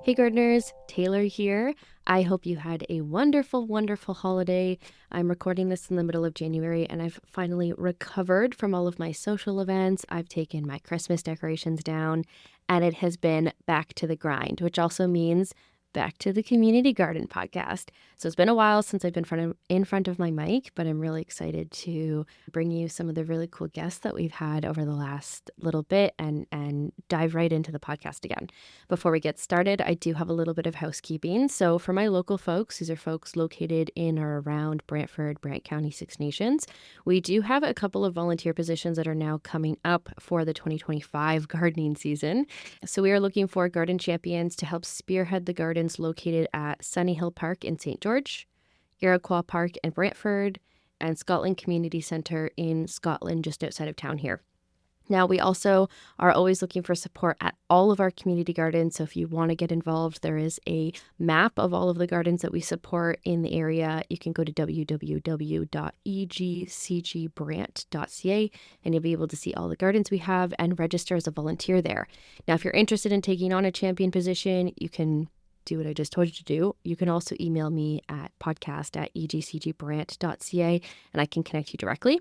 Hey gardeners, Taylor here. I hope you had a wonderful, wonderful holiday. I'm recording this in the middle of January and I've finally recovered from all of my social events. I've taken my Christmas decorations down and it has been back to the grind, which also means back to the Community Garden podcast. So it's been a while since I've been in front of my mic, but I'm really excited to bring you some of the really cool guests that we've had over the last little bit and dive right into the podcast again. Before we get started, I do have a little bit of housekeeping. So for my local folks, these are folks located in or around Brantford, Brant County, Six Nations. We do have a couple of volunteer positions that are now coming up for the 2025 gardening season. So we are looking for garden champions to help spearhead the gardens located at Sunny Hill Park in St. George, Iroquois Park in Brantford, and Scotland Community Centre in Scotland, just outside of town here. Now, we also are always looking for support at all of our community gardens. So if you want to get involved, there is a map of all of the gardens that we support in the area. You can go to www.thecommunitygardenpodcast.ca and you'll be able to see all the gardens we have and register as a volunteer there. Now, if you're interested in taking on a champion position, you can do what I just told you to do. You can also email me at podcast@egcgbrant.ca and I can connect you directly.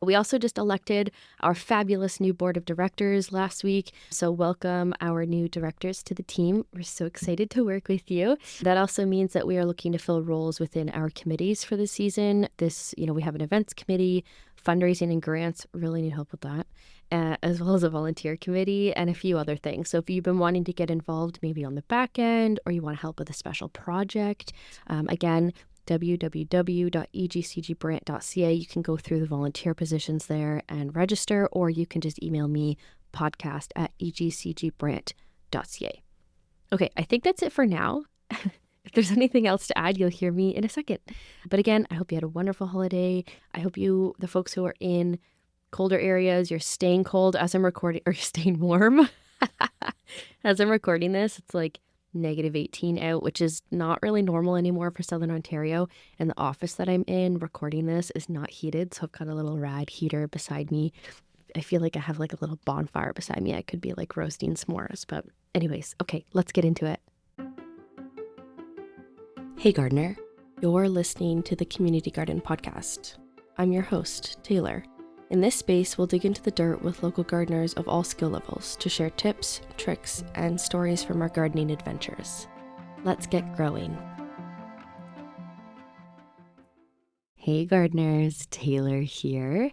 We also just elected our fabulous new board of directors last week. So welcome our new directors to the team. We're so excited to work with you. That also means that we are looking to fill roles within our committees for the season. We have an events committee, fundraising and grants, really need help with that, as well as a volunteer committee and a few other things. So if you've been wanting to get involved maybe on the back end or you want to help with a special project, again, www.egcgbrant.ca. You can go through the volunteer positions there and register, or you can just email me podcast@egcgbrant.ca. Okay, I think that's it for now. If there's anything else to add, you'll hear me in a second. But again, I hope you had a wonderful holiday. I hope the folks who are in colder areas, you're staying cold as I'm recording, or you're staying warm. As I'm recording this, it's like -18 out, which is not really normal anymore for Southern Ontario. And the office that I'm in recording this is not heated, so I've got a little rad heater beside me. I feel like I have like a little bonfire beside me. I could be like roasting s'mores, but anyways, okay, let's get into it. Hey gardener, you're listening to the Community Garden Podcast. I'm your host, Taylor. In this space, we'll dig into the dirt with local gardeners of all skill levels to share tips, tricks, and stories from our gardening adventures. Let's get growing. Hey gardeners, Taylor here.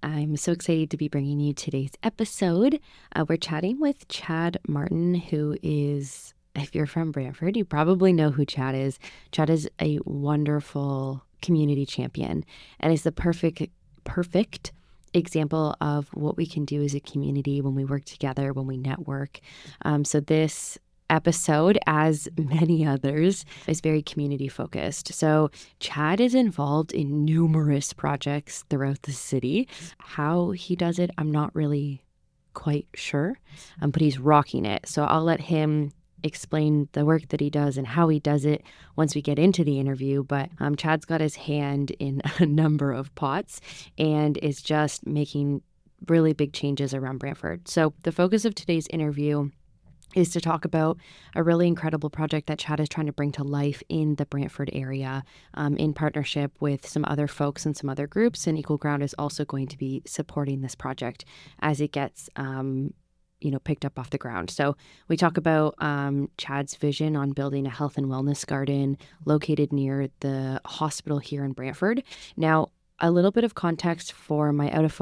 I'm so excited to be bringing you today's episode. We're chatting with Chad Martin, who is, if you're from Brantford, you probably know who Chad is. Chad is a wonderful community champion and is the perfect example of what we can do as a community when we work together, when we network. So this episode, as many others, is very community focused. So Chad is involved in numerous projects throughout the city. How he does it, I'm not really quite sure, but he's rocking it. So I'll let him explain the work that he does and how he does it once we get into the interview. But Chad's got his hand in a number of pots and is just making really big changes around Brantford. So the focus of today's interview is to talk about a really incredible project that Chad is trying to bring to life in the Brantford area, in partnership with some other folks and some other groups. And Equal Ground is also going to be supporting this project as it gets picked up off the ground. So we talk about Chad's vision on building a health and wellness garden located near the hospital here in Brantford. Now, a little bit of context for my out of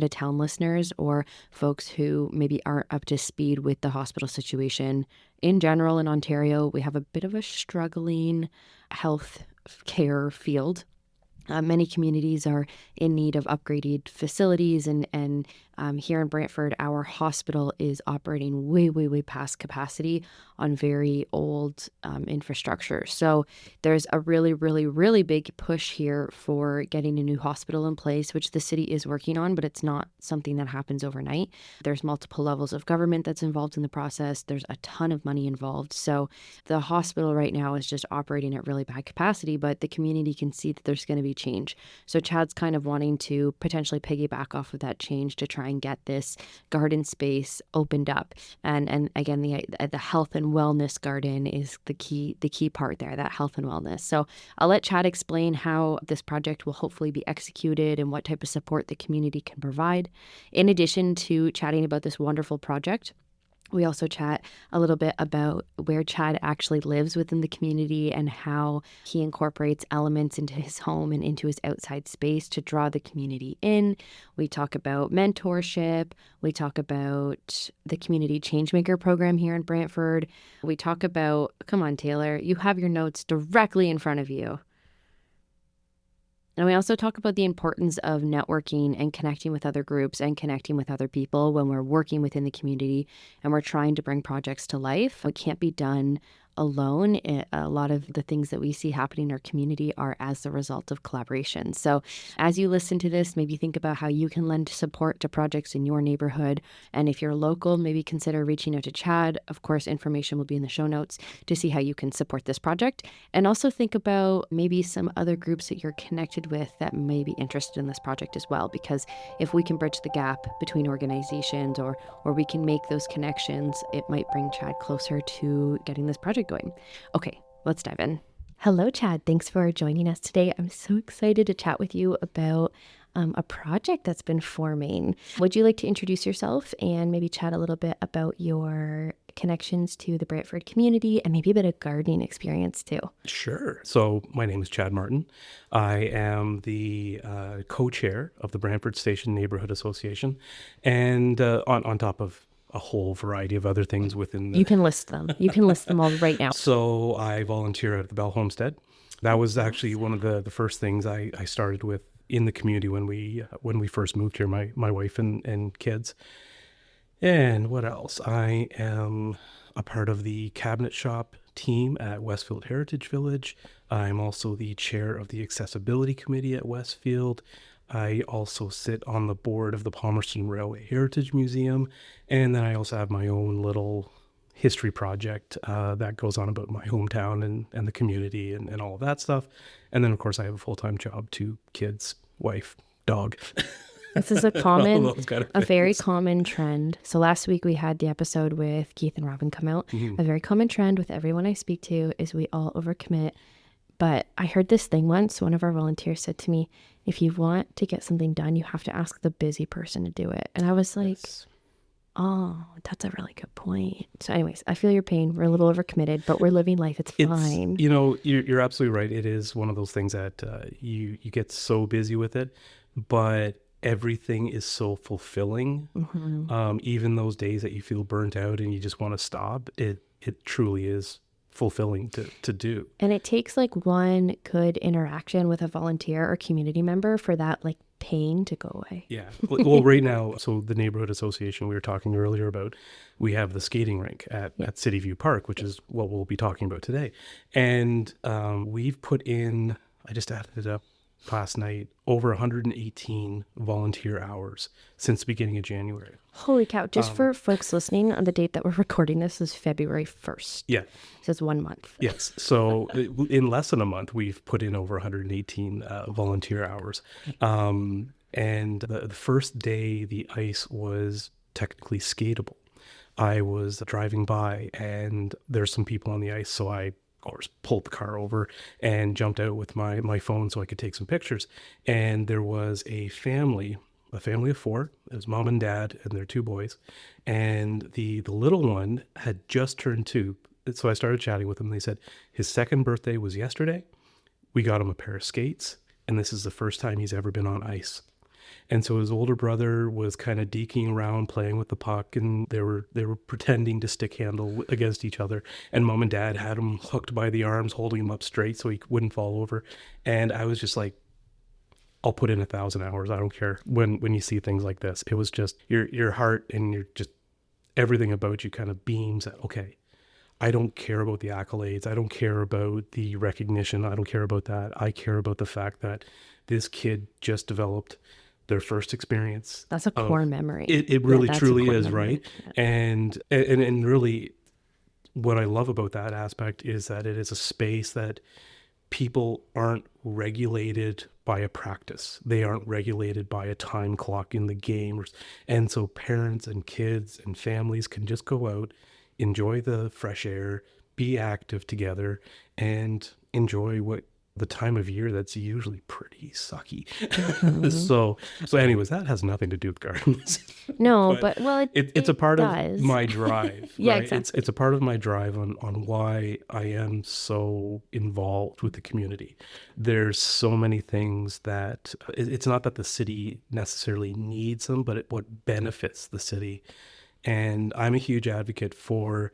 town listeners or folks who maybe aren't up to speed with the hospital situation. In general, in Ontario, we have a bit of a struggling health care field. Many communities are in need of upgraded facilities, and here in Brantford, our hospital is operating way past capacity on very old infrastructure. So there's a really big push here for getting a new hospital in place, which the city is working on, but it's not something that happens overnight. There's multiple levels of government that's involved in the process. There's a ton of money involved. So the hospital right now is just operating at really bad capacity, but the community can see that there's going to be change. So Chad's kind of wanting to potentially piggyback off of that change to try try and get this garden space opened up. And again, the health and wellness garden is the key part there, that health and wellness. So I'll let Chad explain how this project will hopefully be executed and what type of support the community can provide. In addition to chatting about this wonderful project, we also chat a little bit about where Chad actually lives within the community and how he incorporates elements into his home and into his outside space to draw the community in. We talk about mentorship. We talk about the community changemaker program here in Brantford. We talk about, come on, Taylor, you have your notes directly in front of you. And we also talk about the importance of networking and connecting with other groups and connecting with other people when we're working within the community and we're trying to bring projects to life. It can't be done alone. A lot of the things that we see happening in our community are as the result of collaboration. So as you listen to this, maybe think about how you can lend support to projects in your neighborhood. And if you're local, maybe consider reaching out to Chad. Of course, information will be in the show notes to see how you can support this project. And also think about maybe some other groups that you're connected with that may be interested in this project as well. Because if we can bridge the gap between organizations or we can make those connections, it might bring Chad closer to getting this project going. Okay, let's dive in. Hello, Chad. Thanks for joining us today. I'm so excited to chat with you about a project that's been forming. Would you like to introduce yourself and maybe chat a little bit about your connections to the Brantford community and maybe a bit of gardening experience too? Sure. So my name is Chad Martin. I am the co-chair of the Brantford Station Neighbourhood Association, and on top of a whole variety of other things within the... You can list them. You can list them all right now. So I volunteer at the Bell Homestead. That was actually one of the first things I started with in the community when we first moved here, my wife and kids. And what else? I am a part of the cabinet shop team at Westfield Heritage Village. I'm also the chair of the accessibility committee at Westfield. I also sit on the board of the Palmerston Railway Heritage Museum. And then I also have my own little history project that goes on about my hometown and the community and all of that stuff. And then, of course, I have a full-time job, 2 kids, wife, dog. This is a very common trend. So last week we had the episode with Keith and Robin come out. Mm-hmm. A very common trend with everyone I speak to is we all overcommit. But I heard this thing once. One of our volunteers said to me, if you want to get something done, you have to ask the busy person to do it. And I was like, yes. Oh, that's a really good point. So anyways, I feel your pain. We're a little overcommitted, but we're living life. It's fine. You know, you're absolutely right. It is one of those things that you get so busy with it, but everything is so fulfilling. Mm-hmm. Even those days that you feel burnt out and you just want to stop, it truly is fulfilling to do. And it takes like one good interaction with a volunteer or community member for that like pain to go away. Yeah. Well, right now, so the Neighbourhood Association we were talking earlier about, we have the skating rink at City View Park, which is what we'll be talking about today. And we've put in, I just added it up last night, over 118 volunteer hours since the beginning of January. Holy cow. Just for folks listening, on the date that we're recording this is February 1st. Yeah. So it's 1 month. Yes. So in less than a month, we've put in over 118 volunteer hours. And the first day, the ice was technically skatable. I was driving by and there's some people on the ice, so I of course pulled the car over and jumped out with my phone so I could take some pictures. And there was a family of 4. It was mom and dad and their 2 boys. And the little one had just turned 2. So I started chatting with him. They said his 2nd birthday was yesterday. We got him a pair of skates, and this is the first time he's ever been on ice. And so his older brother was kind of deking around, playing with the puck, and they were pretending to stick handle against each other. And mom and dad had him hooked by the arms, holding him up straight so he wouldn't fall over. And I was just like, I'll put in 1,000 hours. I don't care when you see things like this. It was just your heart and your just everything about you kind of beams at, okay, I don't care about the accolades. I don't care about the recognition. I don't care about that. I care about the fact that this kid just developed their first experience. That's a core memory. It really truly is, memory. Right? Yeah. And really what I love about that aspect is that it is a space that people aren't regulated by a practice. They aren't regulated by a time clock in the game. And so parents and kids and families can just go out, enjoy the fresh air, be active together, and enjoy what the time of year that's usually pretty sucky. Mhm. So anyways, that has nothing to do with gardens. No, But but well, it's a it part of does. my drive, Yeah, right? It's exactly. it's a part of my drive on why I am so involved with the community. There's so many things that it's not that the city necessarily needs them, but what benefits the city. And I'm a huge advocate for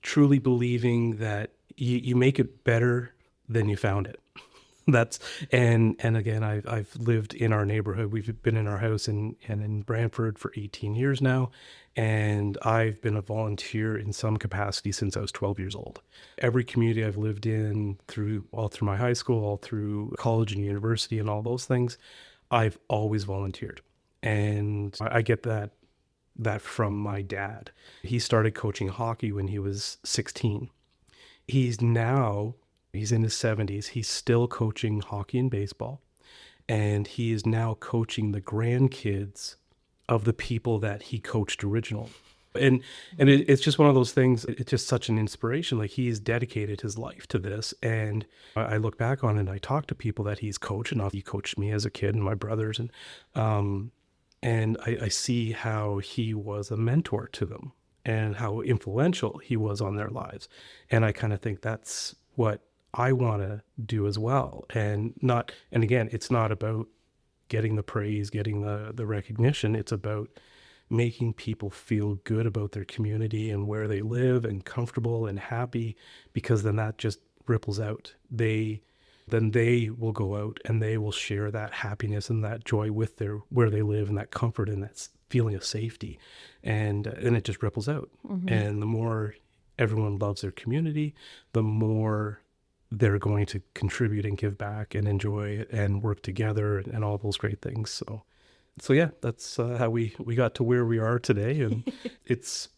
truly believing that you make it better than you found it. That's and again, I've lived in our neighborhood. We've been in our house in Brantford for 18 years now, and I've been a volunteer in some capacity since I was 12 years old. Every community I've lived in all through my high school, all through college and university and all those things, I've always volunteered. And I get that from my dad. He started coaching hockey when he was 16. He's in his 70s. He's still coaching hockey and baseball. And he is now coaching the grandkids of the people that he coached originally. And it's just one of those things. It's just such an inspiration. Like, he's dedicated his life to this. And I look back on it and I talk to people that he's coached. And he coached me as a kid and my brothers. And I see how he was a mentor to them and how influential he was on their lives. And I kind of think that's what I want to do as well. And again, it's not about getting the praise, getting the recognition. It's about making people feel good about their community and where they live and comfortable and happy, because then that just ripples out. Then they will go out and they will share that happiness and that joy with where they live, and that comfort and that feeling of safety, and it just ripples out. Hmm. And the more everyone loves their community, the more they're going to contribute and give back and enjoy and work together and all those great things. So yeah, that's how we got to where we are today, and it's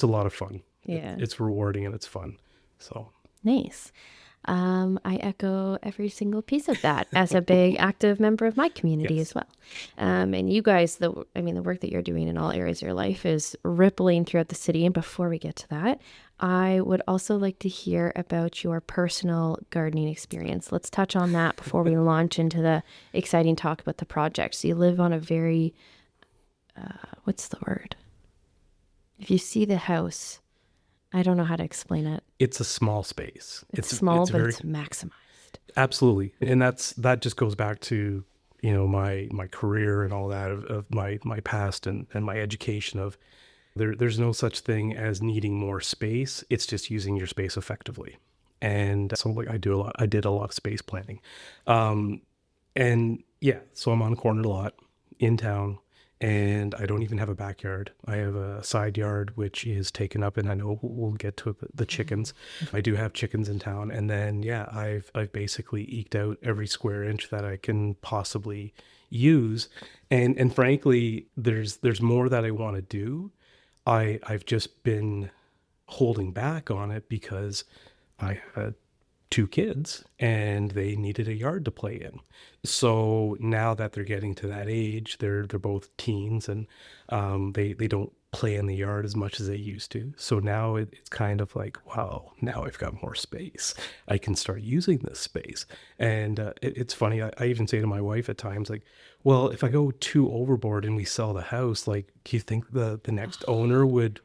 a lot of fun. Yeah. It's rewarding and it's fun. So Nice. I echo every single piece of that as a big active member of my community yes, as well. And you guys, the work that you're doing in all areas of your life is rippling throughout the city. And before we get to that, I would also like to hear about your personal gardening experience. Let's touch on that before we launch into the exciting talk about the project. So you live on a very, what's the word? If you see the house, I don't know how to explain it. it's a small space. It's small, it's but very it's maximized. absolutely, and that just goes back to my career and all that of my past and my education of there's no such thing as needing more space. It's just using your space effectively. And so like I did a lot of space planning. Um, and yeah, so I'm on a corner lot in town, and I don't even have a backyard. I have a side yard, which is taken up, and I know we'll get to the chickens. I do have chickens in town. And then, yeah, I've basically eked out every square inch that I can possibly use. And frankly, there's more that I want to do. I've just been holding back on it because I had two kids and they needed a yard to play in. So now that they're getting to that age, they're both teens, and they don't play in the yard as much as they used to. So now it's kind of like, wow, now I've got more space. I can start using this space. And it's funny. I even say to my wife at times, like, well, if I go too overboard and we sell the house, like, do you think the next owner would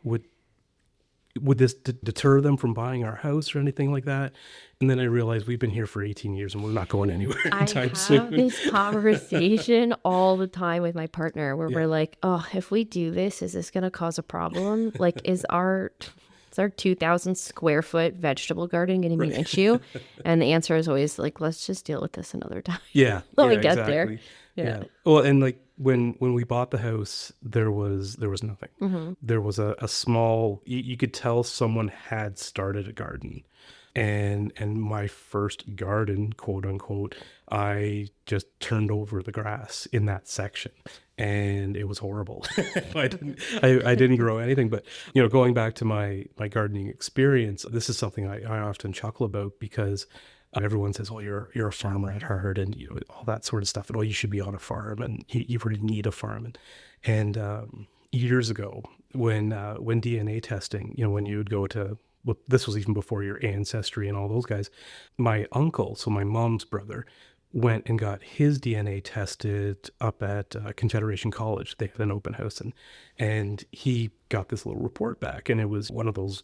this deter them from buying our house or anything like that? And then I realized we've been here for 18 years and we're not going anywhere I anytime have soon. this conversation all the time with my partner where Yeah. we're like, oh, if we do this, is this going to cause a problem? Like, is our 2,000 square foot vegetable garden going to be an issue? And the answer is always like, let's just deal with this another time Yeah. when Yeah, we get there. exactly. Yeah. Yeah. Well, and like when we bought the house, there was nothing. Hmm. There was a small, you could tell someone had started a garden. And my first garden, quote unquote, I just turned over the grass in that section, and it was horrible. I didn't grow anything. But going back to my gardening experience, this is something I often chuckle about because Everyone says, "Oh, you're a farmer at heart," and all that sort of stuff. And, "Oh, you should be on a farm, and you really need a farm." And years ago, when DNA testing, when you would go to, well, this was even before your ancestry and all those guys. My uncle, so my mom's brother, went and got his DNA tested up at Confederation College. They had an open house, and he got this little report back, and it was one of those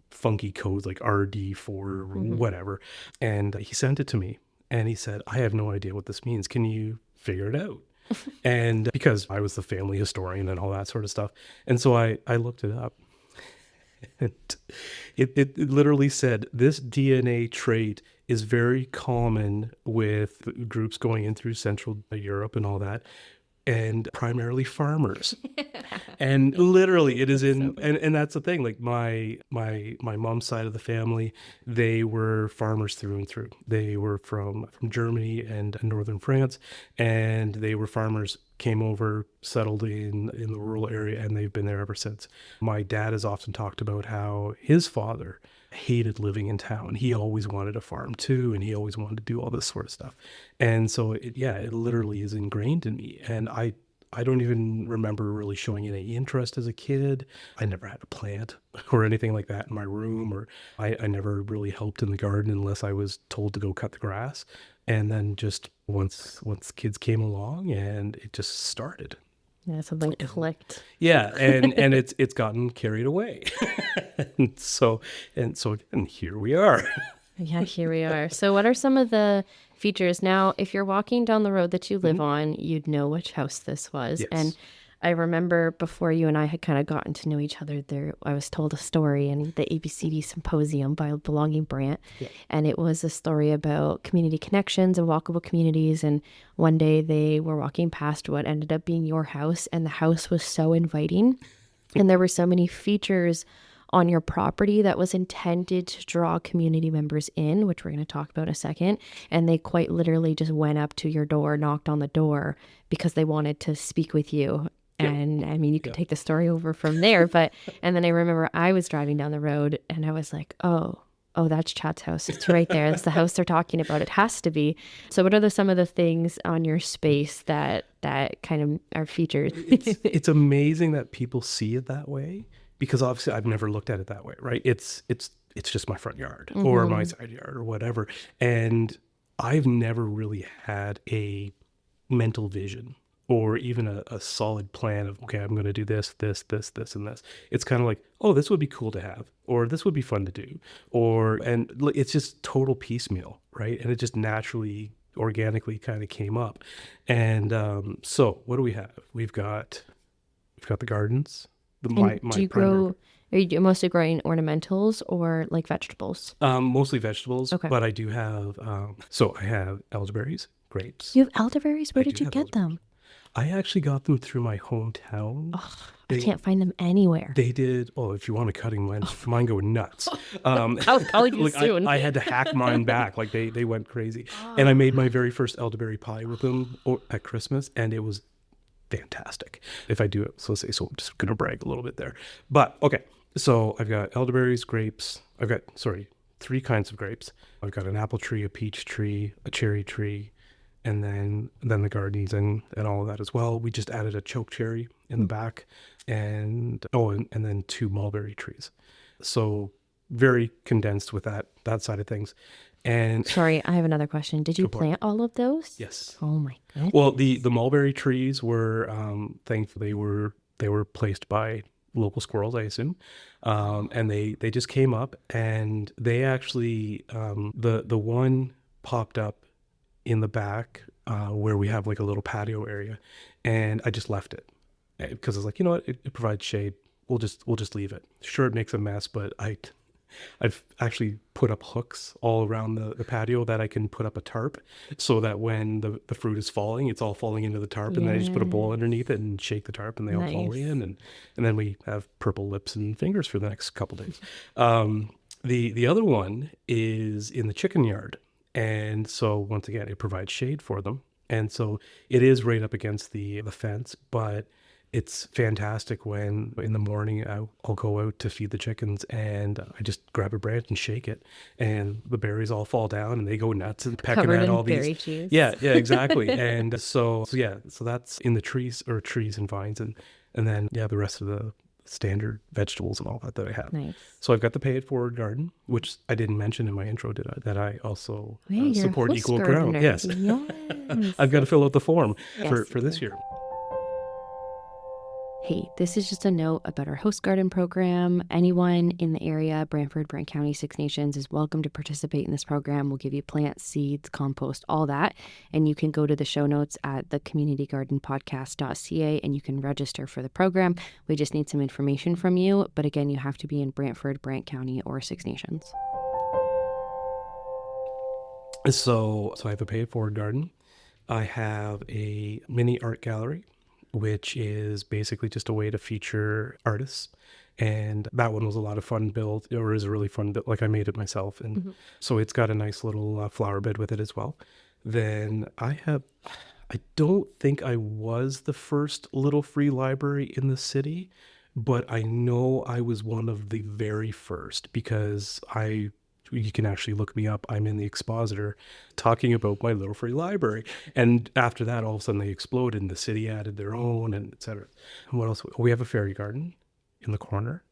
funky codes like RD4 or whatever. And he sent it to me, and he said, "I have no idea what this means. Can you figure it out?" And because I was the family historian and all that sort of stuff. And so I looked it up. And it literally said, "This DNA trait is very common with groups going in through Central Europe and all that, and primarily farmers." And literally it is in, and that's the thing, like my mom's side of the family, they were farmers through and through. They were from Germany and northern France, and they were farmers, came over, settled in the rural area, and they've been there ever since. My dad has often talked about how his father hated living in town. He always wanted a farm too, and he always wanted to do all this sort of stuff. And so it literally is ingrained in me. And I don't even remember really showing any interest as a kid. I never had a plant or anything like that in my room, or I never really helped in the garden unless I was told to go cut the grass. And then just once kids came along, and it just started. Yeah, something clicked. Yeah, and it's gotten carried away. and so and here we are. Yeah, here we are. So what are some of the features? Now, if you're walking down the road that you live on, you'd know which house this was. Yes. And I remember before you and I had kind of gotten to know each other, I was told a story in the ABCD Symposium by Belonging Brant. Yeah. And it was a story about community connections and walkable communities. And one day they were walking past what ended up being your house, and the house was so inviting. And there were so many features on your property that was intended to draw community members in, which we're going to talk about in a second. And they quite literally just went up to your door, knocked on the door because they wanted to speak with you. And I mean, you could take the story over from there. And then I remember I was driving down the road and I was like, oh, that's Chad's house. It's right there. That's the house they're talking about. It has to be. So what are some of the things on your space that kind of are featured? It's amazing that people see it that way, because obviously I've never looked at it that way, right? It's just my front yard or my side yard or whatever. And I've never really had a mental vision or even a solid plan of, okay, I'm going to do this, this, and this. It's kind of like, oh, this would be cool to have, or this would be fun to do, and it's just total piecemeal, right? And it just naturally, organically kind of came up. And so what do we have? We've got the gardens. Do you grow? Are you mostly growing ornamentals or like vegetables? Mostly vegetables, Okay. but I do have. So I have elderberries, grapes. You have elderberries? Where did you get them? I actually got them through my hometown. Oh, I can't find them anywhere. They did. Oh, if you want a cutting, mine go nuts. I'll call you soon. I had to hack mine back. Like they went crazy. And I made my very first elderberry pie with them at Christmas, and it was fantastic. If I do it, so I'm just gonna brag a little bit there. But okay, so I've got elderberries, grapes. I've got 3 kinds of grapes. I've got an apple tree, a peach tree, a cherry tree, and then the gardens and all of that as well. We just added a choke cherry in the back, and then 2 mulberry trees. So very condensed with that side of things. And sorry, I have another question. Did you plant all of those? Yes. Oh my goodness. Well, the mulberry trees were thankfully they were placed by local squirrels, I assume, and they just came up, and they actually the one popped up in the back where we have like a little patio area, and I just left it because I was like, you know what, it provides shade. We'll just leave it. Sure, it makes a mess, but I've actually put up hooks all around the patio that I can put up a tarp, so that when the fruit is falling, it's all falling into the tarp, and then I just put a bowl underneath it and shake the tarp, and they all fall in, and then we have purple lips and fingers for the next couple days. The other one is in the chicken yard, and so once again, it provides shade for them, and so it is right up against the fence, but It's fantastic when in the morning I'll go out to feed the chickens and I just grab a branch and shake it, and the berries all fall down and they go nuts and pecking Covered at in all these. berry juice. Yeah, yeah, exactly. And so that's in the trees and vines, and then yeah, the rest of the standard vegetables and all that I have. Nice. So I've got the pay it forward garden, which I didn't mention in my intro, did I? That I also Oh, yeah, you're a support host equal ground. gardener. Yes, Yes. I've got to fill out the form Yes, for you this do. year. Hey, this is just a note about our host garden program. Anyone in the area, Brantford, Brant County, Six Nations, is welcome to participate in this program. We'll give you plants, seeds, compost, all that. And you can go to the show notes at thecommunitygardenpodcast.ca and you can register for the program. We just need some information from you. But again, you have to be in Brantford, Brant County, or Six Nations. So I have a pay it forward garden. I have a mini art gallery, which is basically just a way to feature artists. And that one was a lot of fun build, or is a really fun build. Like I made it myself. And so it's got a nice little flower bed with it as well. Then I don't think I was the first little free library in the city, but I know I was one of the very first because you can actually look me up. I'm in the expositor talking about my little free library. And after that, all of a sudden they exploded and the city added their own and et cetera. And what else? We have a fairy garden in the corner.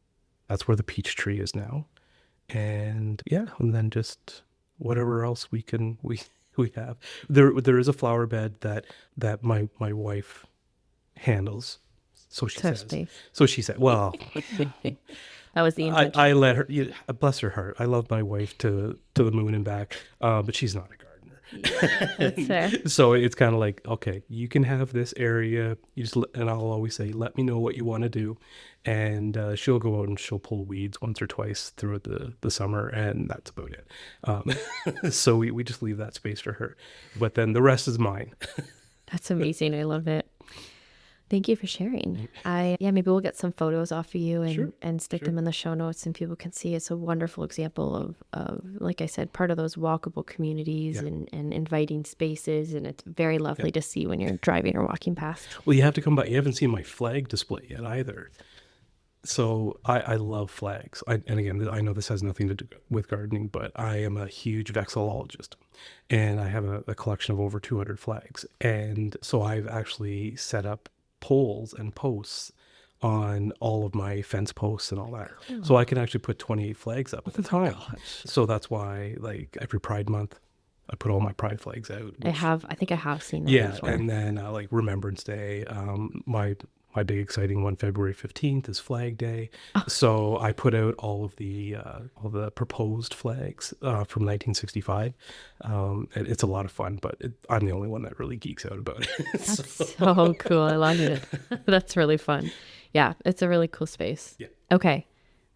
That's where the peach tree is now. And yeah, and then just whatever else we have. There is a flower bed that my wife handles. So she So says. space. So she said, well, That was the intention. I let her, bless her heart. I love my wife to the moon and back, but she's not a gardener. Yeah, that's fair. So it's kind of like, okay, you can have this area. And I'll always say, let me know what you want to do. And she'll go out and she'll pull weeds once or twice throughout the summer, and that's about it. So we just leave that space for her. But then the rest is mine. That's amazing. I love it. Thank you for sharing. Maybe we'll get some photos off of you and, Sure, and stick them in the show notes and people can see. It's a wonderful example of like I said, part of those walkable communities and inviting spaces. And it's very lovely to see when you're driving or walking past. Well, you have to come by. You haven't seen my flag display yet either. So I love flags. And again, I know this has nothing to do with gardening, but I am a huge vexillologist and I have a collection of over 200 flags. And so I've actually set up poles and posts on all of my fence posts and all that. Oh. So I can actually put 28 flags up at the time. So that's why, like, every Pride Month, I put all my Pride flags out. I think I have seen that before. And then like Remembrance Day, my big exciting one, February 15th, is Flag Day. Oh. So I put out all the proposed flags from 1965. It's a lot of fun, but I'm the only one that really geeks out about it. That's so cool. I love it. That's really fun. Yeah, it's a really cool space. Yeah. Okay,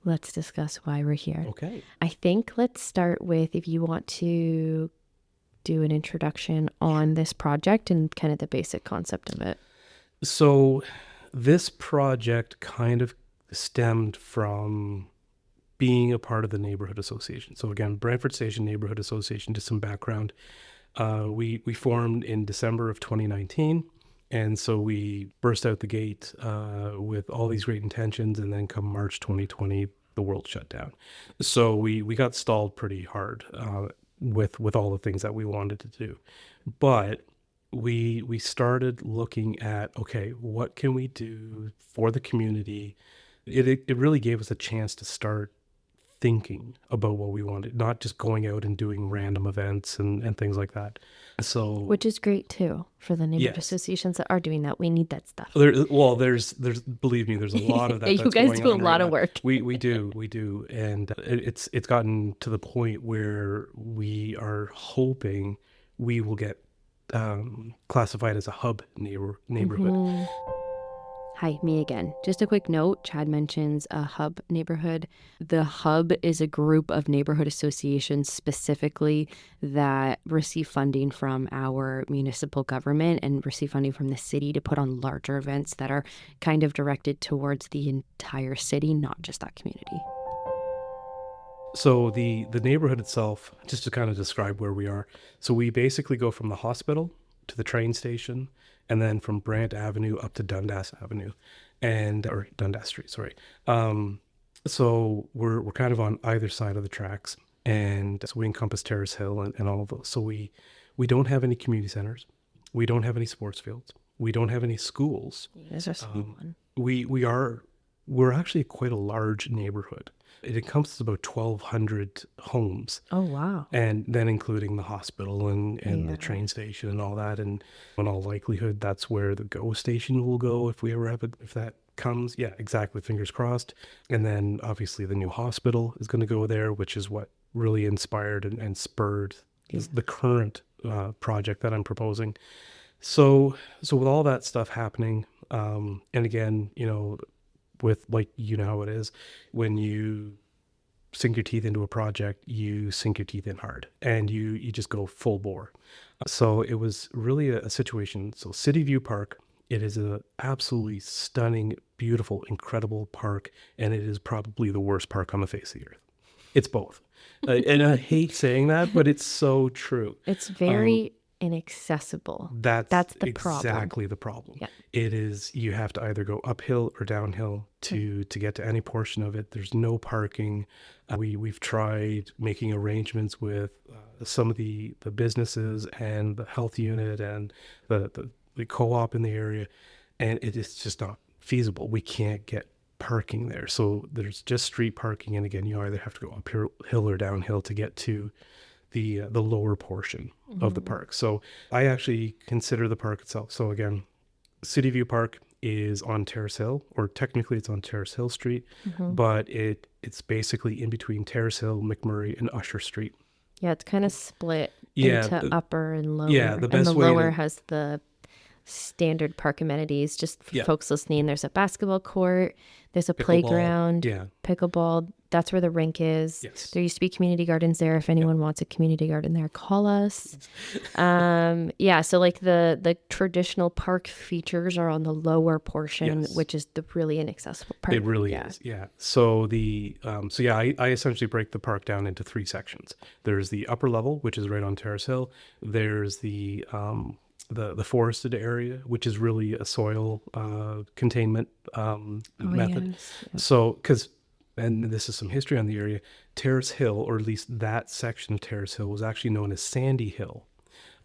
let's discuss why we're here. Okay. I think let's start with if you want to do an introduction on this project and kind of the basic concept of it. So this project kind of stemmed from being a part of the Neighbourhood Association. So again, Brantford Station Neighbourhood Association, just some background. We formed in December of 2019. And so we burst out the gate with all these great intentions. And then come March 2020, the world shut down. So we got stalled pretty hard with all the things that we wanted to do. But we started looking at, okay, what can we do for the community? It really gave us a chance to start thinking about what we wanted, not just going out and doing random events and things like that. So, which is great too for the neighborhood associations that are doing that. We need that stuff. There's believe me, there's a lot of that. You guys do a lot of work. We do, and it's gotten to the point where we are hoping we will get classified as a hub neighborhood. Mm-hmm. Hi, me again. Just a quick note, Chad mentions a hub neighborhood. The hub is a group of neighborhood associations specifically that receive funding from our municipal government and receive funding from the city to put on larger events that are kind of directed towards the entire city, not just that community. So the neighborhood itself, just to kind of describe where we are. So we basically go from the hospital to the train station, and then from Brant Avenue up to Dundas Avenue, or Dundas Street, sorry. So we're kind of on either side of the tracks, and so we encompass Terrace Hill and all of those. So we don't have any community centers, we don't have any sports fields, we don't have any schools. You guys are small one. We're actually quite a large neighborhood. It encompasses about 1,200 homes. Oh, wow. And then including the hospital and the train station and all that. And in all likelihood, that's where the GO station will go if we ever have it, if that comes. Yeah, exactly. Fingers crossed. And then obviously the new hospital is going to go there, which is what really inspired and spurred the current project that I'm proposing. So with all that stuff happening, and again, with how it is, when you sink your teeth into a project, you sink your teeth in hard, and you just go full bore. So it was really a situation. So City View Park, it is a absolutely stunning, beautiful, incredible park, and it is probably the worst park on the face of the earth. It's both. And I hate saying that, but it's so true. It's very inaccessible. That's the problem. Exactly the problem. Yeah. It is, you have to either go uphill or downhill to get to any portion of it. There's no parking. We've tried making arrangements with some of the businesses and the health unit and the co-op in the area, and it is just not feasible. We can't get parking there. So there's just street parking, and again, you either have to go uphill or downhill to get to the lower portion of the park. So I actually consider the park itself. So again, City View Park is on Terrace Hill, or technically it's on Terrace Hill Street, but it's basically in between Terrace Hill, McMurray, and Usher Street. Yeah, it's kind of split into upper and lower. Yeah, the best and the way lower has the standard park amenities. Just for folks listening, there's a basketball court, there's a playground, pickleball. That's where the rink is. Yes. There used to be community gardens there. If anyone wants a community garden there, call us. So like the traditional park features are on the lower portion, which is the really inaccessible part. It really is. Yeah. So I essentially break the park down into 3 sections. There's the upper level, which is right on Terrace Hill. There's the forested area, which is really a soil containment method. Yes. So, and this is some history on the area, Terrace Hill, or at least that section of Terrace Hill, was actually known as Sandy Hill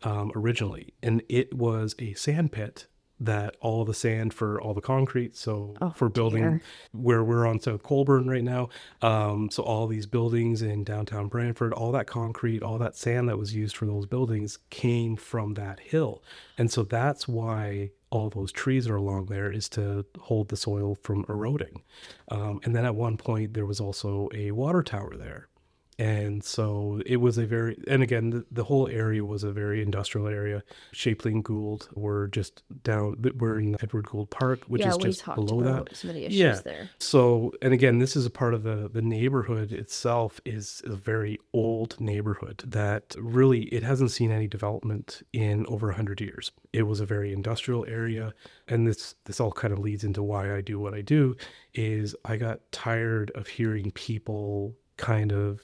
originally. And it was a sand pit that all the sand for all the concrete, for building where we're on South Colburn right now, so all these buildings in downtown Brantford, all that concrete, all that sand that was used for those buildings came from that hill. And so that's why all those trees are along there, is to hold the soil from eroding. And then at one point there was also a water tower there. And so it was and again, the whole area was a very industrial area. Shapley and Gould we're in Edward Gould Park, which is just below that. Some of the issues there. So, and again, this is a part of the neighborhood itself is a very old neighborhood that really, it hasn't seen any development in over 100 years. It was a very industrial area. And this all kind of leads into why I do what I do, is I got tired of hearing people kind of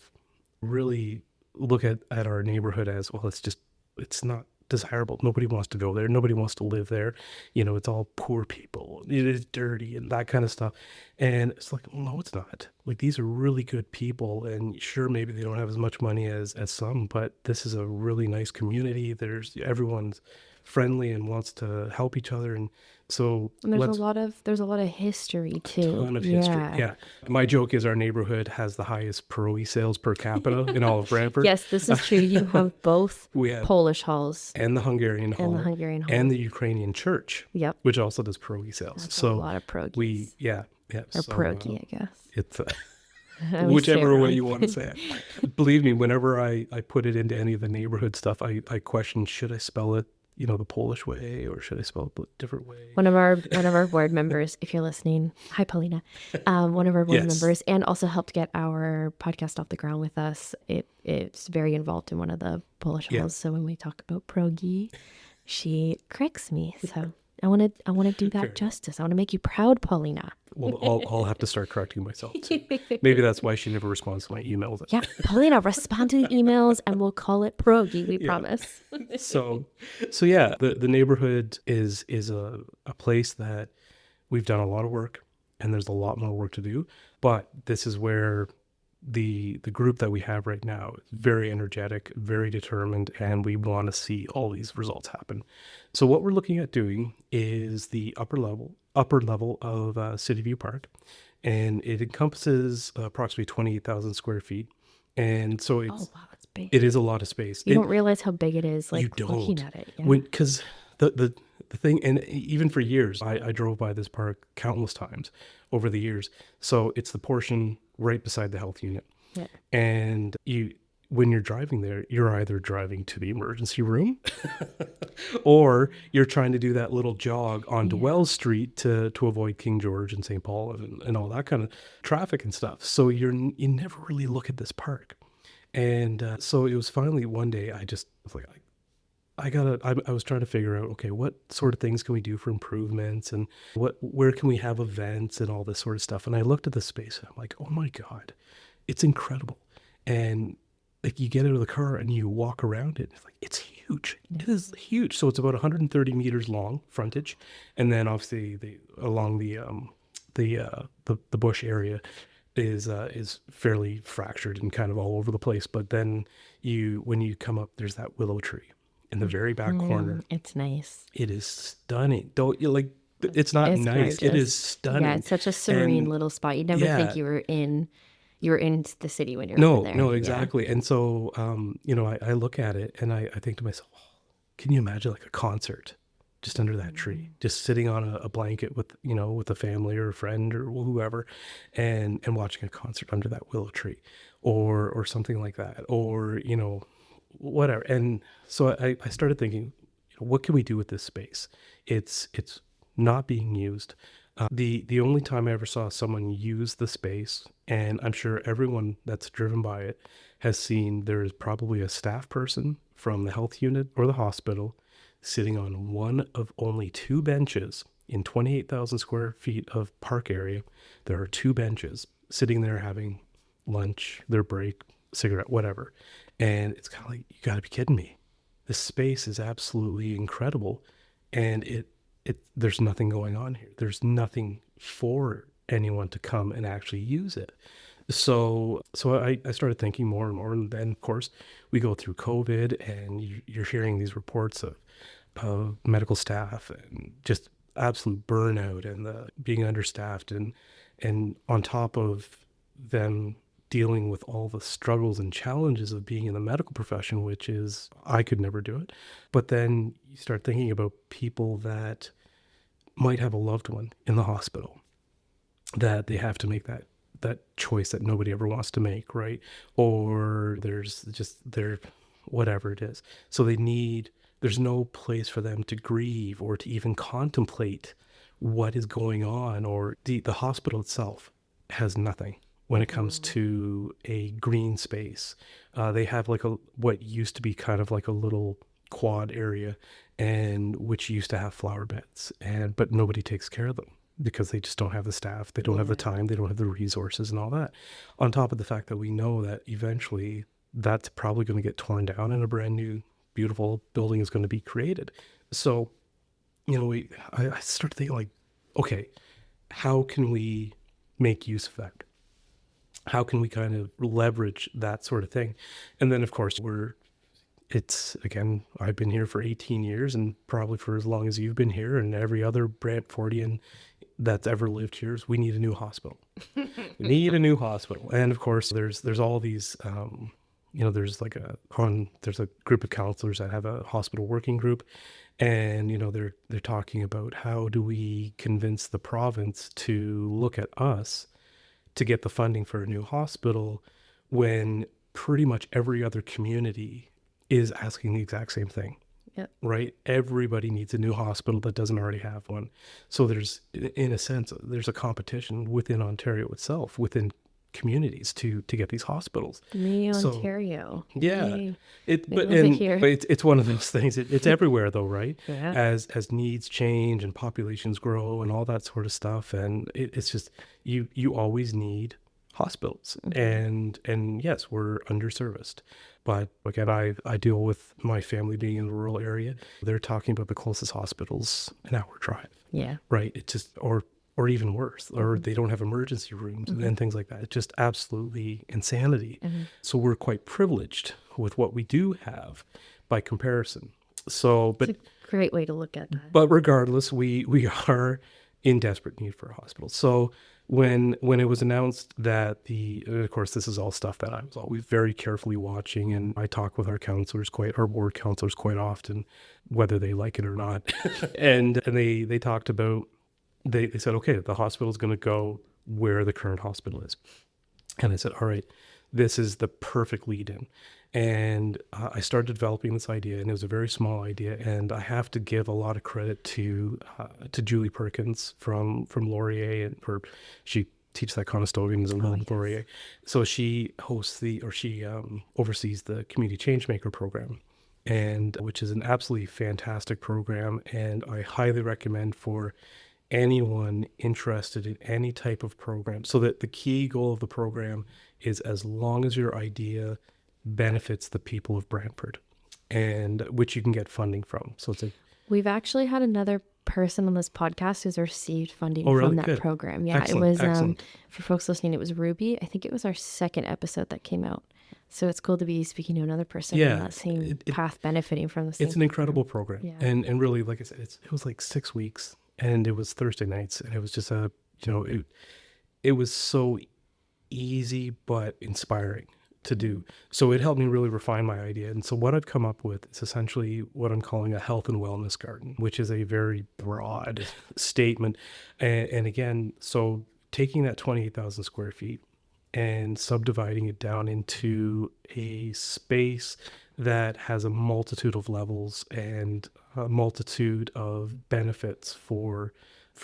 really look at our neighborhood as, well, it's not desirable. Nobody wants to go there. Nobody wants to live there. It's all poor people. It is dirty and that kind of stuff. And it's like, well, no, it's not. Like, these are really good people. And sure, maybe they don't have as much money as some, but this is a really nice community. Everyone's friendly and wants to help each other. And so there's a lot of history too. A ton of history. Yeah. My joke is our neighborhood has the highest pierogi sales per capita in all of Brantford. Yes, this is true. You have both Polish halls and the Hungarian hall and the Ukrainian church. Yep. Which also does pierogi sales. That's a lot of pierogies. Or pierogi, I guess. It's whichever way you want to say it. Believe me, whenever I put it into any of the neighborhood stuff, I question, should I spell it the Polish way, or should I spell it a different way? One of our board members, if you're listening, hi Paulina, one of our board members, and also helped get our podcast off the ground with us. It's very involved in one of the Polish halls. So when we talk about pierogi, she corrects me. So I want to do Fair that enough. justice. I want to make you proud, Paulina. Well, I'll have to start correcting myself too. Maybe that's why she never responds to my emails. Yeah, Paulina, respond to the emails and we'll call it pierogi, we Yeah. promise. So, so yeah, the neighborhood is a place that we've done a lot of work, and there's a lot more work to do. But this is where the group that we have right now is very energetic, very determined, and we want to see all these results happen. So what we're looking at doing is the upper level of City View Park, and it encompasses approximately 28,000 square feet. And so Oh, wow, it's big. it is a lot of space. You don't realize how big it is, You like looking don't, at it. Yeah. when because the thing, and even for years, I drove by this park countless times over the years. So it's the portion right beside the health unit, Yeah. and when you're driving there, you're either driving to the emergency room or you're trying to do that little jog onto Yeah. Wells Street to avoid King George and St. Paul and all that kind of traffic and stuff. So you never really look at this park. And so it was finally one day I just was like, I was trying to figure out, okay, what sort of things can we do for improvements, and where can we have events and all this sort of stuff. And I looked at the space and I'm like, oh my God, it's incredible. And like, you get out of the car and you walk around it, it's like, it's huge. It is huge. So it's about 130 meters long frontage. And then obviously along the bush area is fairly fractured and kind of all over the place. But then when you come up, there's that willow tree in the very back corner. It's nice. It is stunning. Don't you like? It's not It's nice. It is gorgeous. stunning. Yeah, it's such a serene And little spot. You'd never think yeah, you were in the city when you're over no, there. no, Yeah. exactly. And so, I look at it and I think to myself, oh, can you imagine like a concert just under that tree, just sitting on a blanket with a family or a friend or whoever, and watching a concert under that willow tree, or something like that, or whatever. And so I started thinking, what can we do with this space? It's not being used. The only time I ever saw someone use the space, and I'm sure everyone that's driven by it has seen, there is probably a staff person from the health unit or the hospital sitting on one of only two benches in 28,000 square feet of park area. There are two benches sitting there having lunch, their break, cigarette, whatever. And it's kind of like, you got to be kidding me. This space is absolutely incredible. And there's nothing going on here. There's nothing for anyone to come and actually use it. So I started thinking more and more. And then, of course, we go through COVID, and you're hearing these reports of medical staff and just absolute burnout, and the being understaffed, and on top of them dealing with all the struggles and challenges of being in the medical profession, which is, I could never do it. But then you start thinking about people that might have a loved one in the hospital, that they have to make that choice that nobody ever wants to make, right? Or whatever it is. So there's no place for them to grieve or to even contemplate what is going on, or the hospital itself has nothing when it comes to a green space. They have like what used to be kind of like a little quad area, and which used to have flower beds, but nobody takes care of them because they just don't have the staff, they don't have the time, they don't have the resources and all that. On top of the fact that we know that eventually that's probably going to get torn down and a brand new beautiful building is going to be created. So, I started thinking, like, okay, how can we make use of that? How can we kind of leverage that sort of thing? And then, of course, I've been here for 18 years, and probably for as long as you've been here, and every other Brantfordian that's ever lived here, is we need a new hospital. We need a new hospital. And of course, there's all these, there's a group of counselors that have a hospital working group, and they're talking about how do we convince the province to look at us to get the funding for a new hospital, when pretty much every other community is asking the exact same thing. Yep. Right? Everybody needs a new hospital that doesn't already have one. So there's, in a sense, there's a competition within Ontario itself, within communities to get these hospitals. Me, So Ontario. yeah, Me, it we but love it and here. but it's one of those things. It's everywhere though, right? Yeah. As needs change and populations grow and all that sort of stuff, and it's just you always need hospitals, and yes, we're underserviced. But again, I deal with my family being in a rural area. They're talking about the closest hospitals an hour drive, Yeah. right? It just or even worse, or they don't have emergency rooms and things like that. It's just absolutely insanity. So we're quite privileged with what we do have by comparison. So, It's a great way to look at that. but regardless, we are in desperate need for a hospital. So when it was announced that of course, this is all stuff that I was always very carefully watching, and I talk with our ward counselors quite often, whether they like it or not. and they talked about, they said, okay, the hospital's going to go where the current hospital is. And I said, all right, this is the perfect lead in. And I started developing this idea, and it was a very small idea. And I have to give a lot of credit to Julie Perkins from Laurier, and she teaches that Conestoga as well with Laurier. So she oversees the Community Changemaker program, and which is an absolutely fantastic program. And I highly recommend for anyone interested in any type of program. So that the key goal of the program is, as long as your idea benefits the people of Brantford, and which you can get funding from. So it's We've actually had another person on this podcast who's received funding really? from that Good. program. Yeah, Excellent, it was excellent. for folks listening, it was Ruby. I think it was our second episode that came out. So it's cool to be speaking to another person on that same path, benefiting from the same. It's an incredible program. Yeah. And really, like I said, it was like 6 weeks, and it was Thursday nights, and it was just it was so easy but inspiring to do. So it helped me really refine my idea. And so what I've come up with is essentially what I'm calling a health and wellness garden, which is a very broad statement. And again, so taking that 28,000 square feet and subdividing it down into a space that has a multitude of levels and a multitude of benefits for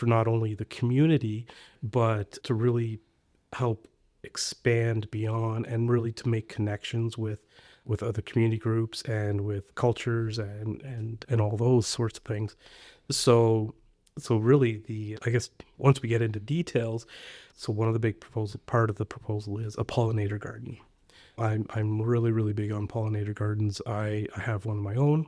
not only the community, but to really help expand beyond, and really to make connections with other community groups and with cultures and all those sorts of things. So really, I guess once we get into details, so one of the big part of the proposal is a pollinator garden. I'm really, really big on pollinator gardens. I have one of my own.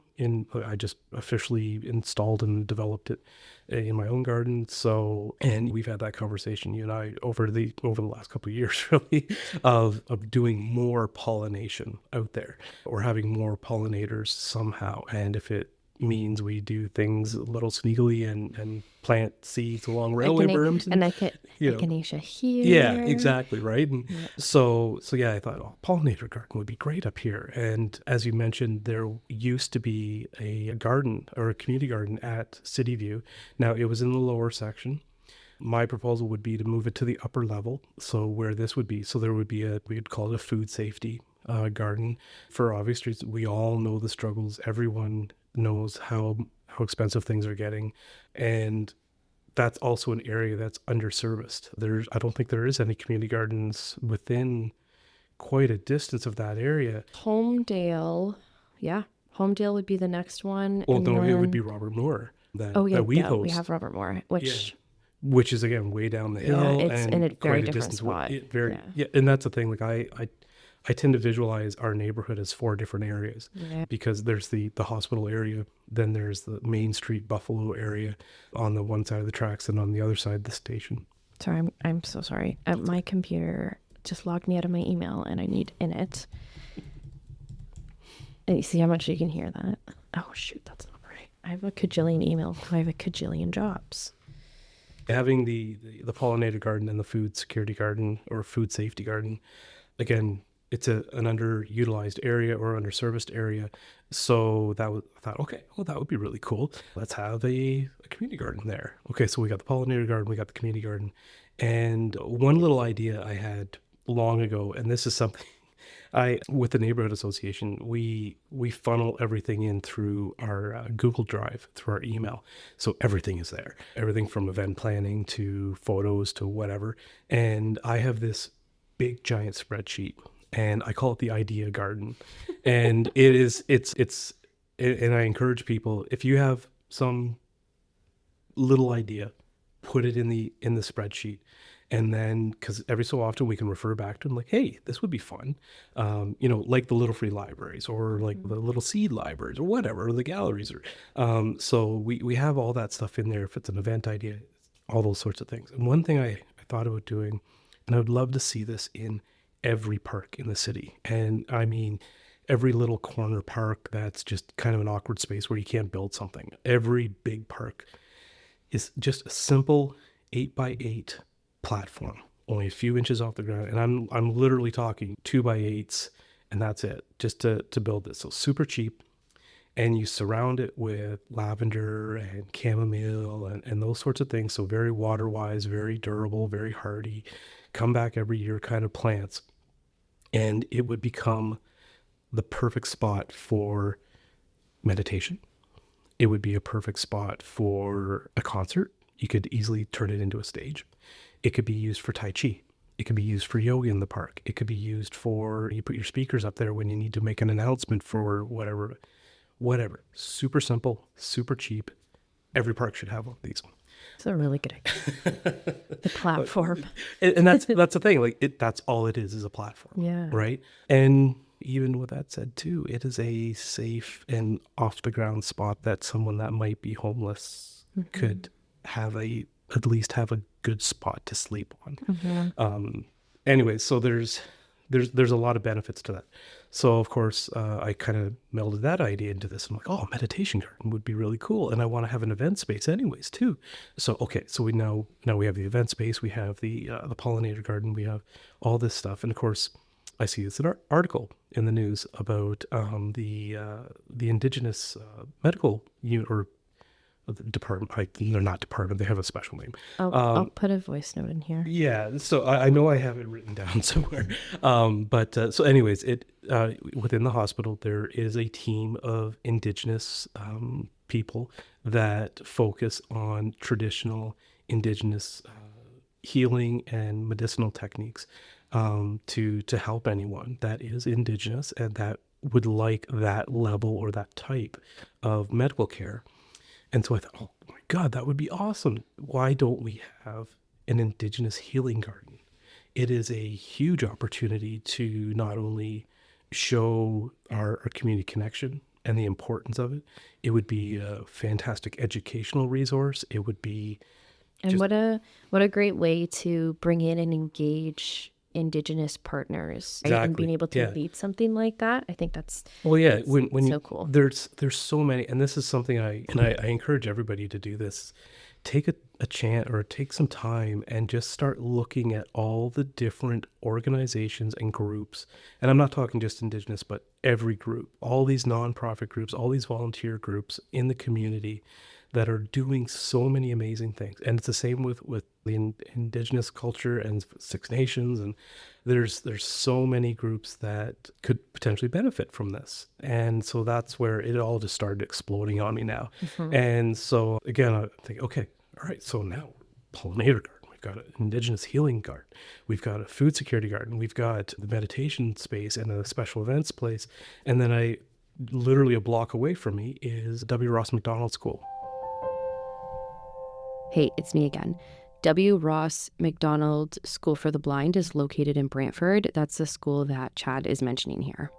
I just officially installed and developed it in my own garden. So, and we've had that conversation, you and I, over the last couple of years, really, of doing more pollination out there, or having more pollinators somehow. And if it means we do things a little sneakily and plant seeds along railway berms and echinacea here. yeah, exactly, right. And Yeah. so yeah, I thought, oh, pollinator garden would be great up here. And as you mentioned, there used to be a garden, or a community garden, at City View. Now it was in the lower section. My proposal would be to move it to the upper level. So where this would be, so there would be we'd call it a food safety garden, for obvious reasons. We all know the struggles. Everyone knows how expensive things are getting, and that's also an area that's underserviced. I don't think there is any community gardens within quite a distance of that area. Homedale, yeah, Homedale would be the next one. Well, and no, it would then- be Robert Moore that Oh yeah, we yeah, host. we have Robert Moore, which is again way down the hill, it's and in a quite very a different distance. spot. Yeah, and that's the thing. Like I tend to visualize our neighborhood as 4 different areas, because there's the hospital area, then there's the Main Street Buffalo area on the one side of the tracks, and on the other side the station. Sorry, I'm so sorry. My computer just logged me out of my email, and I need in it. And you see how much you can hear that? Oh shoot, that's not right. I have a cajillion emails. I have a cajillion jobs. Having the pollinator garden and the food security garden, or food safety garden, again, it's an underutilized area or underserviced area. So I thought, okay, well, that would be really cool. Let's have a community garden there. Okay, so we got the pollinator garden, we got the community garden. And one little idea I had long ago, and this is something with the neighborhood association, we funnel everything in through our Google Drive, through our email. So everything is there, everything from event planning to photos to whatever. And I have this big giant spreadsheet, and I call it the idea garden. And and I encourage people, if you have some little idea, put it in the spreadsheet. And then, because every so often we can refer back to them, like, hey, this would be fun. Like the little free libraries, or like the little seed libraries, or whatever, or the galleries. So we have all that stuff in there if it's an event idea, all those sorts of things. And one thing I thought about doing, and I would love to see this in every park in the city. And I mean, every little corner park that's just kind of an awkward space where you can't build something. Every big park is just a simple 8x8 platform, only a few inches off the ground. And I'm literally talking 2x8s, and that's it, just to build this. So super cheap. And you surround it with lavender and chamomile and those sorts of things. So very water wise, very durable, very hardy, come back every year kind of plants. And it would become the perfect spot for meditation. It would be a perfect spot for a concert. You could easily turn it into a stage. It could be used for Tai Chi. It could be used for yoga in the park. It could be used for, you put your speakers up there when you need to make an announcement for whatever. Super simple, super cheap. Every park should have one of these. It's a really good idea. The platform. And that's the thing. Like that's all it is a platform. Yeah. Right. And even with that said too, it is a safe and off the ground spot that someone that might be homeless could have at least have a good spot to sleep on. Anyway, so there's a lot of benefits to that. So of course, I kind of melded that idea into this. I'm like, oh, meditation garden would be really cool, and I want to have an event space anyways too. So okay, so we now we have the event space, we have the pollinator garden, we have all this stuff, and of course, I see this an article in the news about the Indigenous medical unit or the department. They're not department; they have a special name. I'll put a voice note in here. Yeah, so I know I have it written down somewhere. So anyways, within the hospital, there is a team of Indigenous people that focus on traditional Indigenous healing and medicinal techniques to help anyone that is Indigenous and that would like that level or that type of medical care. And so I thought, oh my God, that would be awesome. Why don't we have an Indigenous healing garden? It is a huge opportunity to not only show our community connection and the importance of it, it would be a fantastic educational resource. It would be what a great way to bring in and engage Indigenous partners, right? Exactly. And being able to lead something like that. I think that's when so cool. There's so many, and this is something I encourage everybody to do this. Take a chance or take some time and just start looking at all the different organizations and groups. And I'm not talking just Indigenous, but every group, all these nonprofit groups, all these volunteer groups in the community that are doing so many amazing things. And it's the same with the Indigenous culture and Six Nations. And there's so many groups that could potentially benefit from this. And so that's where it all just started exploding on me now. And so again, I think, okay, all right, so now pollinator garden. We've got an Indigenous healing garden. We've got a food security garden. We've got the meditation space and a special events place. And then literally a block away from me is W. Ross McDonald School. Hey, it's me again. W. Ross McDonald School for the Blind is located in Brantford. That's the school that Chad is mentioning here.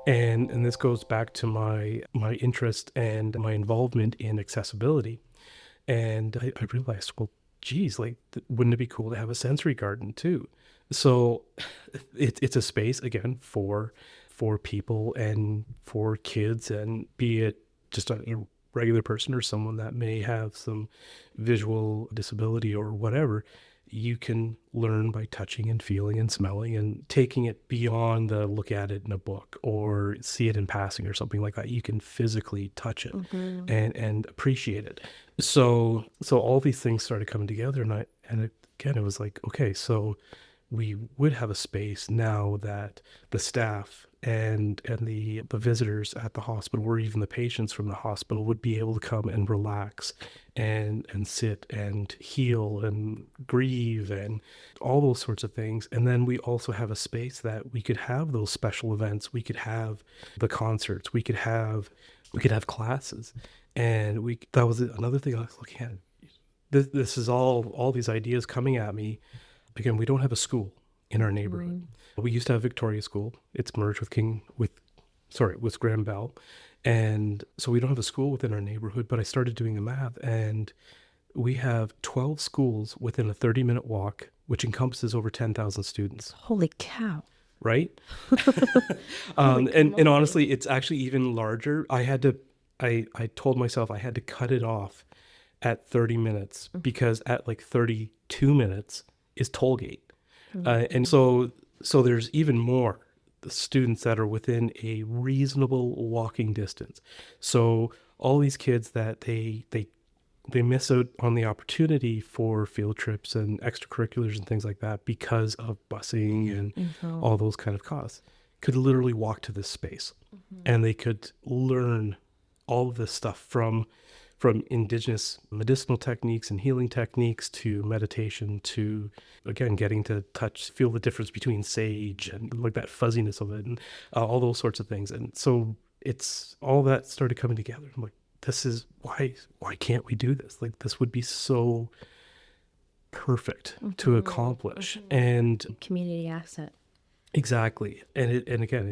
And this goes back to my interest and my involvement in accessibility. And I realized, well, geez, wouldn't it be cool to have a sensory garden too? So it's a space, again, for people and for kids, and be it just a regular person or someone that may have some visual disability or whatever, you can learn by touching and feeling and smelling and taking it beyond the look at it in a book or see it in passing or something like that. You can physically touch it and appreciate it. So all these things started coming together, and again, it was like, okay, so we would have a space now that the staff and the visitors at the hospital, or even the patients from the hospital, would be able to come and relax and sit and heal and grieve and all those sorts of things. And then we also have a space that we could have those special events. We could have the concerts. We could have classes. And that was another thing I was looking at. This is all these ideas coming at me. Again, we don't have a school in our neighborhood. We used to have Victoria School. It's merged with Graham Bell. And so we don't have a school within our neighborhood, but I started doing the math, and we have 12 schools within a 30-minute walk, which encompasses over 10,000 students, Holy cow. right? Holy And honestly, it's actually even larger. I told myself I had to cut it off at 30 minutes because at like 32 minutes is Tollgate. And so there's even more the students that are within a reasonable walking distance. So all these kids that they miss out on the opportunity for field trips and extracurriculars and things like that because of busing and all those kind of costs could literally walk to this space, and they could learn all of this stuff from indigenous medicinal techniques and healing techniques to meditation to, again, getting to feel the difference between sage and like that fuzziness of it, and all those sorts of things. And so it's all that started coming together. I'm like, this is why can't we do this? Like, this would be so perfect to accomplish. And Community asset. exactly. And again,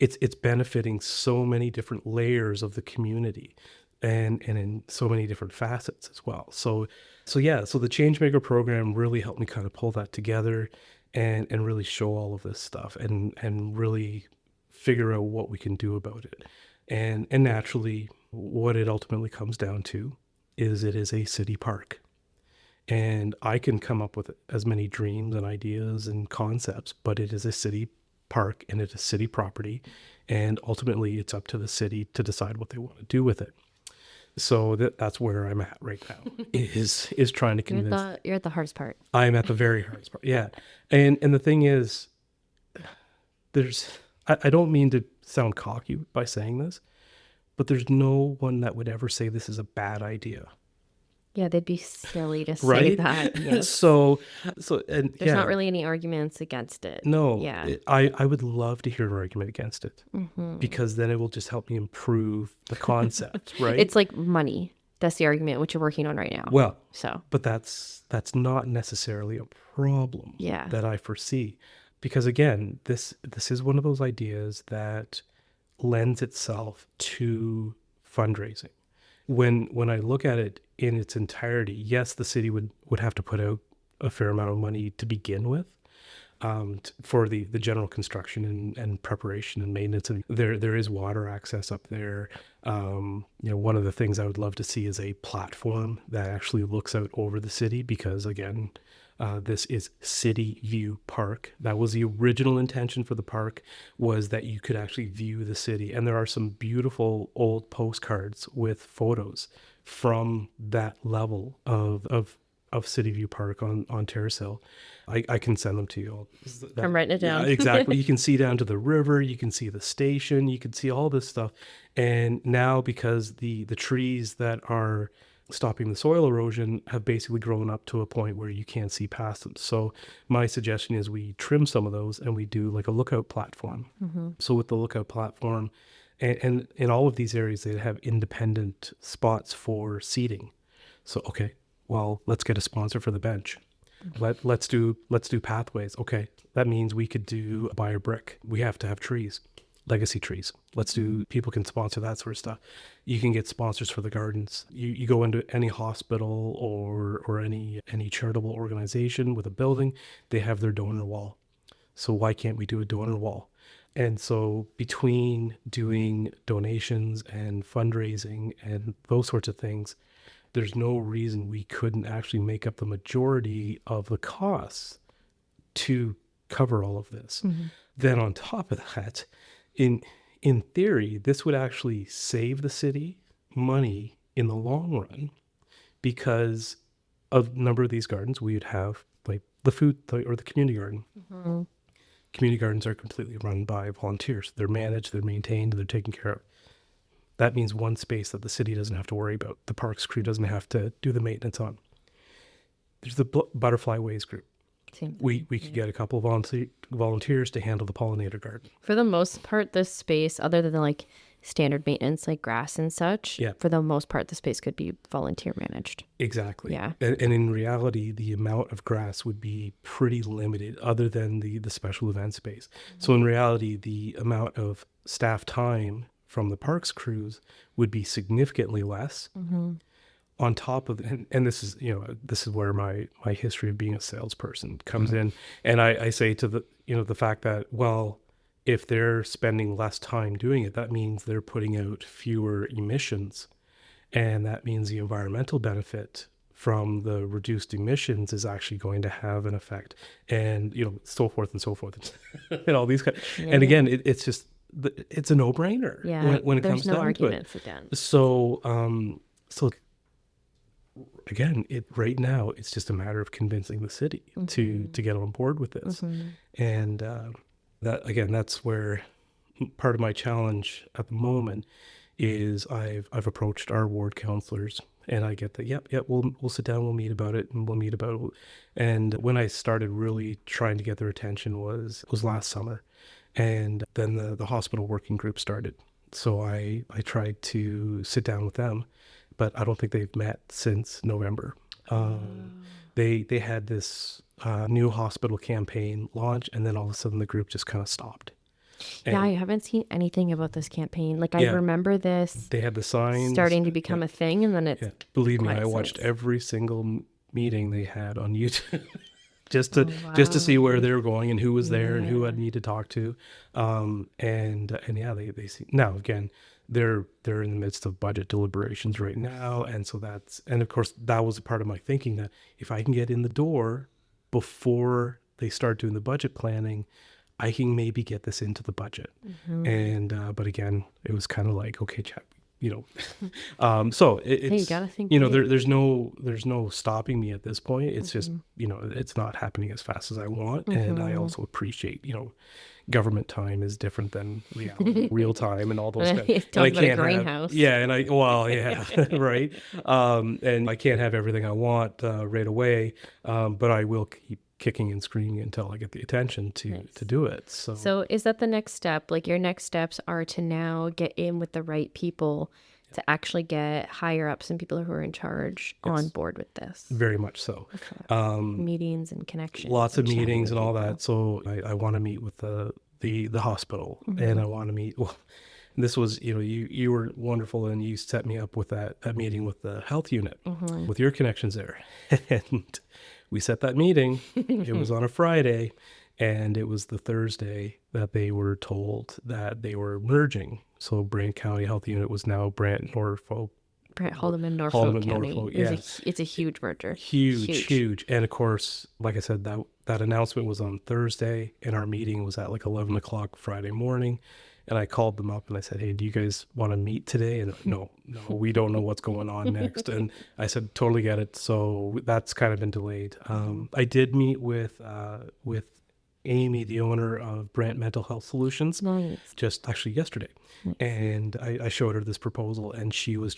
it's benefiting so many different layers of the community and in so many different facets as well. So the Changemaker program really helped me kind of pull that together and really show all of this stuff and really figure out what we can do about it. And naturally, what it ultimately comes down to is it is a city park. And I can come up with as many dreams and ideas and concepts, but it is a city park and it is city property. And ultimately, it's up to the city to decide what they want to do with it. So that's where I'm at right now, is trying to convince. You're at the hardest part. I'm at the very hardest part. Yeah. And the thing is, I don't mean to sound cocky by saying this, but there's no one that would ever say this is a bad idea. Yeah, they'd be silly to say Right? that. Yes. So There's not really any arguments against it. No, Yeah. I would love to hear an argument against it, because then it will just help me improve the concept, right? It's like money. That's the argument which you're working on right now. Well, so but that's not necessarily a problem Yeah. that I foresee, because again, this is one of those ideas that lends itself to fundraising. When I look at it in its entirety, yes, the city would have to put out a fair amount of money to begin with, for the general construction and preparation and maintenance. And there is water access up there. One of the things I would love to see is a platform that actually looks out over the city, because again, this is City View Park. That was the original intention for the park, was that you could actually view the city. And there are some beautiful old postcards with photos from that level of City View Park on Terrace Hill. I can send them to you. I'm writing it down. Yeah, exactly. You can see down to the river. You can see the station. You can see all this stuff. And now, because the trees that are stopping the soil erosion have basically grown up to a point where you can't see past them. So my suggestion is we trim some of those and we do like a lookout platform. So with the lookout platform, and in all of these areas, they have independent spots for seating. So, okay, well, let's get a sponsor for the bench. Let's do pathways. Okay, that means we could do buy a brick. We have to have trees, legacy trees. Let's do, people can sponsor that sort of stuff. You can get sponsors for the gardens. You go into any hospital or any charitable organization with a building, they have their donor wall. So why can't we do a donor wall? And so between doing donations and fundraising and those sorts of things, there's no reason we couldn't actually make up the majority of the costs to cover all of this. Then on top of that, in theory, this would actually save the city money in the long run, because a number of these gardens, we would have like the food or the community garden. community gardens are completely run by volunteers. They're managed, they're maintained, they're taken care of. That means one space that the city doesn't have to worry about. The parks crew doesn't have to do the maintenance on. There's the Butterfly Ways group. We could get a couple of volunteers to handle the pollinator garden. For the most part, this space, other than like standard maintenance like grass and such, for the most part, the space could be volunteer managed. Exactly. Yeah. And in reality, the amount of grass would be pretty limited other than the special event space. So in reality, the amount of staff time from the parks crews would be significantly less. On top of, and this is, this is where my history of being a salesperson comes in. And I say to the fact that, well, if they're spending less time doing it, that means they're putting out fewer emissions. And that means the environmental benefit from the reduced emissions is actually going to have an effect, and, so forth and so forth. And all these and again, it's just, it's a no-brainer when it comes down to it. There's no arguments again. So again, right now, it's just a matter of convincing the city to get on board with this. And that's where part of my challenge at the moment is I've approached our ward councillors, and I get that, yep, we'll sit down, we'll meet about it. And when I started really trying to get their attention was last summer. And then the hospital working group started. So I tried to sit down with them, but I don't think they've met since November. They had this new hospital campaign launch, and then all of a sudden the group just kind of stopped. And I haven't seen anything about this campaign. Like, I remember this. They had the signs starting to become a thing, and then it's believe me, I watched every single meeting they had on YouTube. Just to see where they were going and who was there and who I'd need to talk to. They see now again, they're in the midst of budget deliberations right now. And so and of course that was a part of my thinking, that if I can get in the door before they start doing the budget planning, I can maybe get this into the budget. But again, it was kind of like, okay, Chad, so it's, you gotta think there's no stopping me at this point. It's just, it's not happening as fast as I want. And I also appreciate, government time is different than real time and all those things. And I can't greenhouse. Right. And I can't have everything I want right away. But I will keep kicking and screaming until I get the attention to do it. So is that the next step? Like, your next steps are to now get in with the right people to actually get higher ups and people who are in charge on board with this? Very much so. Meetings and connections. Lots of meetings and all that. So I want to meet with the hospital, and I want to meet, this was, you were wonderful, and you set me up with that meeting with the health unit with your connections there. And we set that meeting. It was on a Friday, and it was the Thursday that they were told that they were merging. So Brant County Health Unit was now Brant Norfolk. Brant Haldimand Norfolk County. Norfolk, it's a huge merger. Huge. And of course, like I said, that announcement was on Thursday, and our meeting was at like 11 o'clock Friday morning. And I called them up and I said, hey, do you guys want to meet today? And no, we don't know what's going on next. And I said, totally get it. So that's kind of been delayed. I did meet with Amy, the owner of Brant Mental Health Solutions, just actually yesterday. And I showed her this proposal, and she was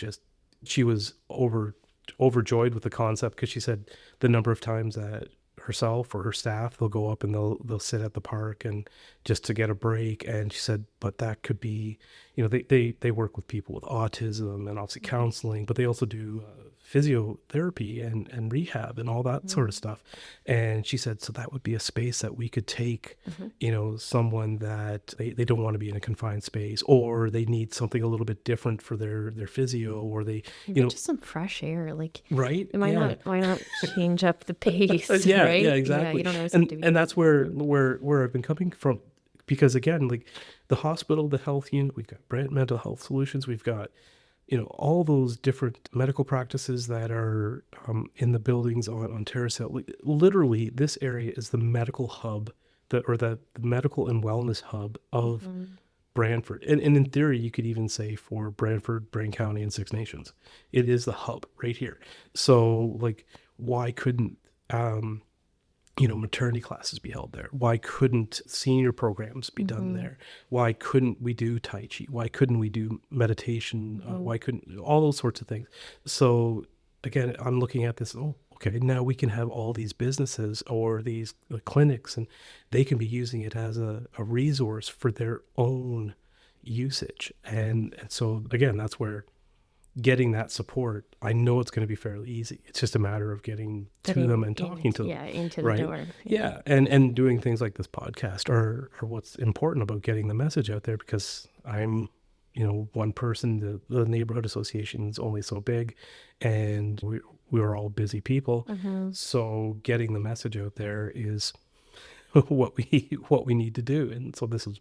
overjoyed with the concept, because she said the number of times that herself or her staff, they'll go up and they'll sit at the park and just to get a break. And she said, but that could be, they work with people with autism and obviously counseling, but they also do physiotherapy and rehab and all that sort of stuff. And she said, so that would be a space that we could take, someone that they don't want to be in a confined space, or they need something a little bit different for their physio, or they, just some fresh air, like, right. Why not change up the pace? Right? Yeah, exactly. You don't always and that's where I've been coming from, because again, like the hospital, the health unit, we've got Brant Mental Health Solutions, we've got, all those different medical practices that are in the buildings on Terrace Hill. Literally, this area is the medical hub, the medical and wellness hub of Brantford. And in theory, you could even say for Brantford, Brant County, and Six Nations. It is the hub right here. So, like, why couldn't maternity classes be held there? Why couldn't senior programs be done there? Why couldn't we do Tai Chi? Why couldn't we do meditation? Why couldn't all those sorts of things? So again, I'm looking at this, okay, now we can have all these businesses or these clinics, and they can be using it as a resource for their own usage. And so again, that's where getting that support, I know it's going to be fairly easy. It's just a matter of getting to them and talking to them. Yeah, into the right? door. Yeah. And doing things like this podcast are what's important about getting the message out there, because I'm, one person. The neighborhood association is only so big, and we are all busy people. So getting the message out there is what we need to do. And so this is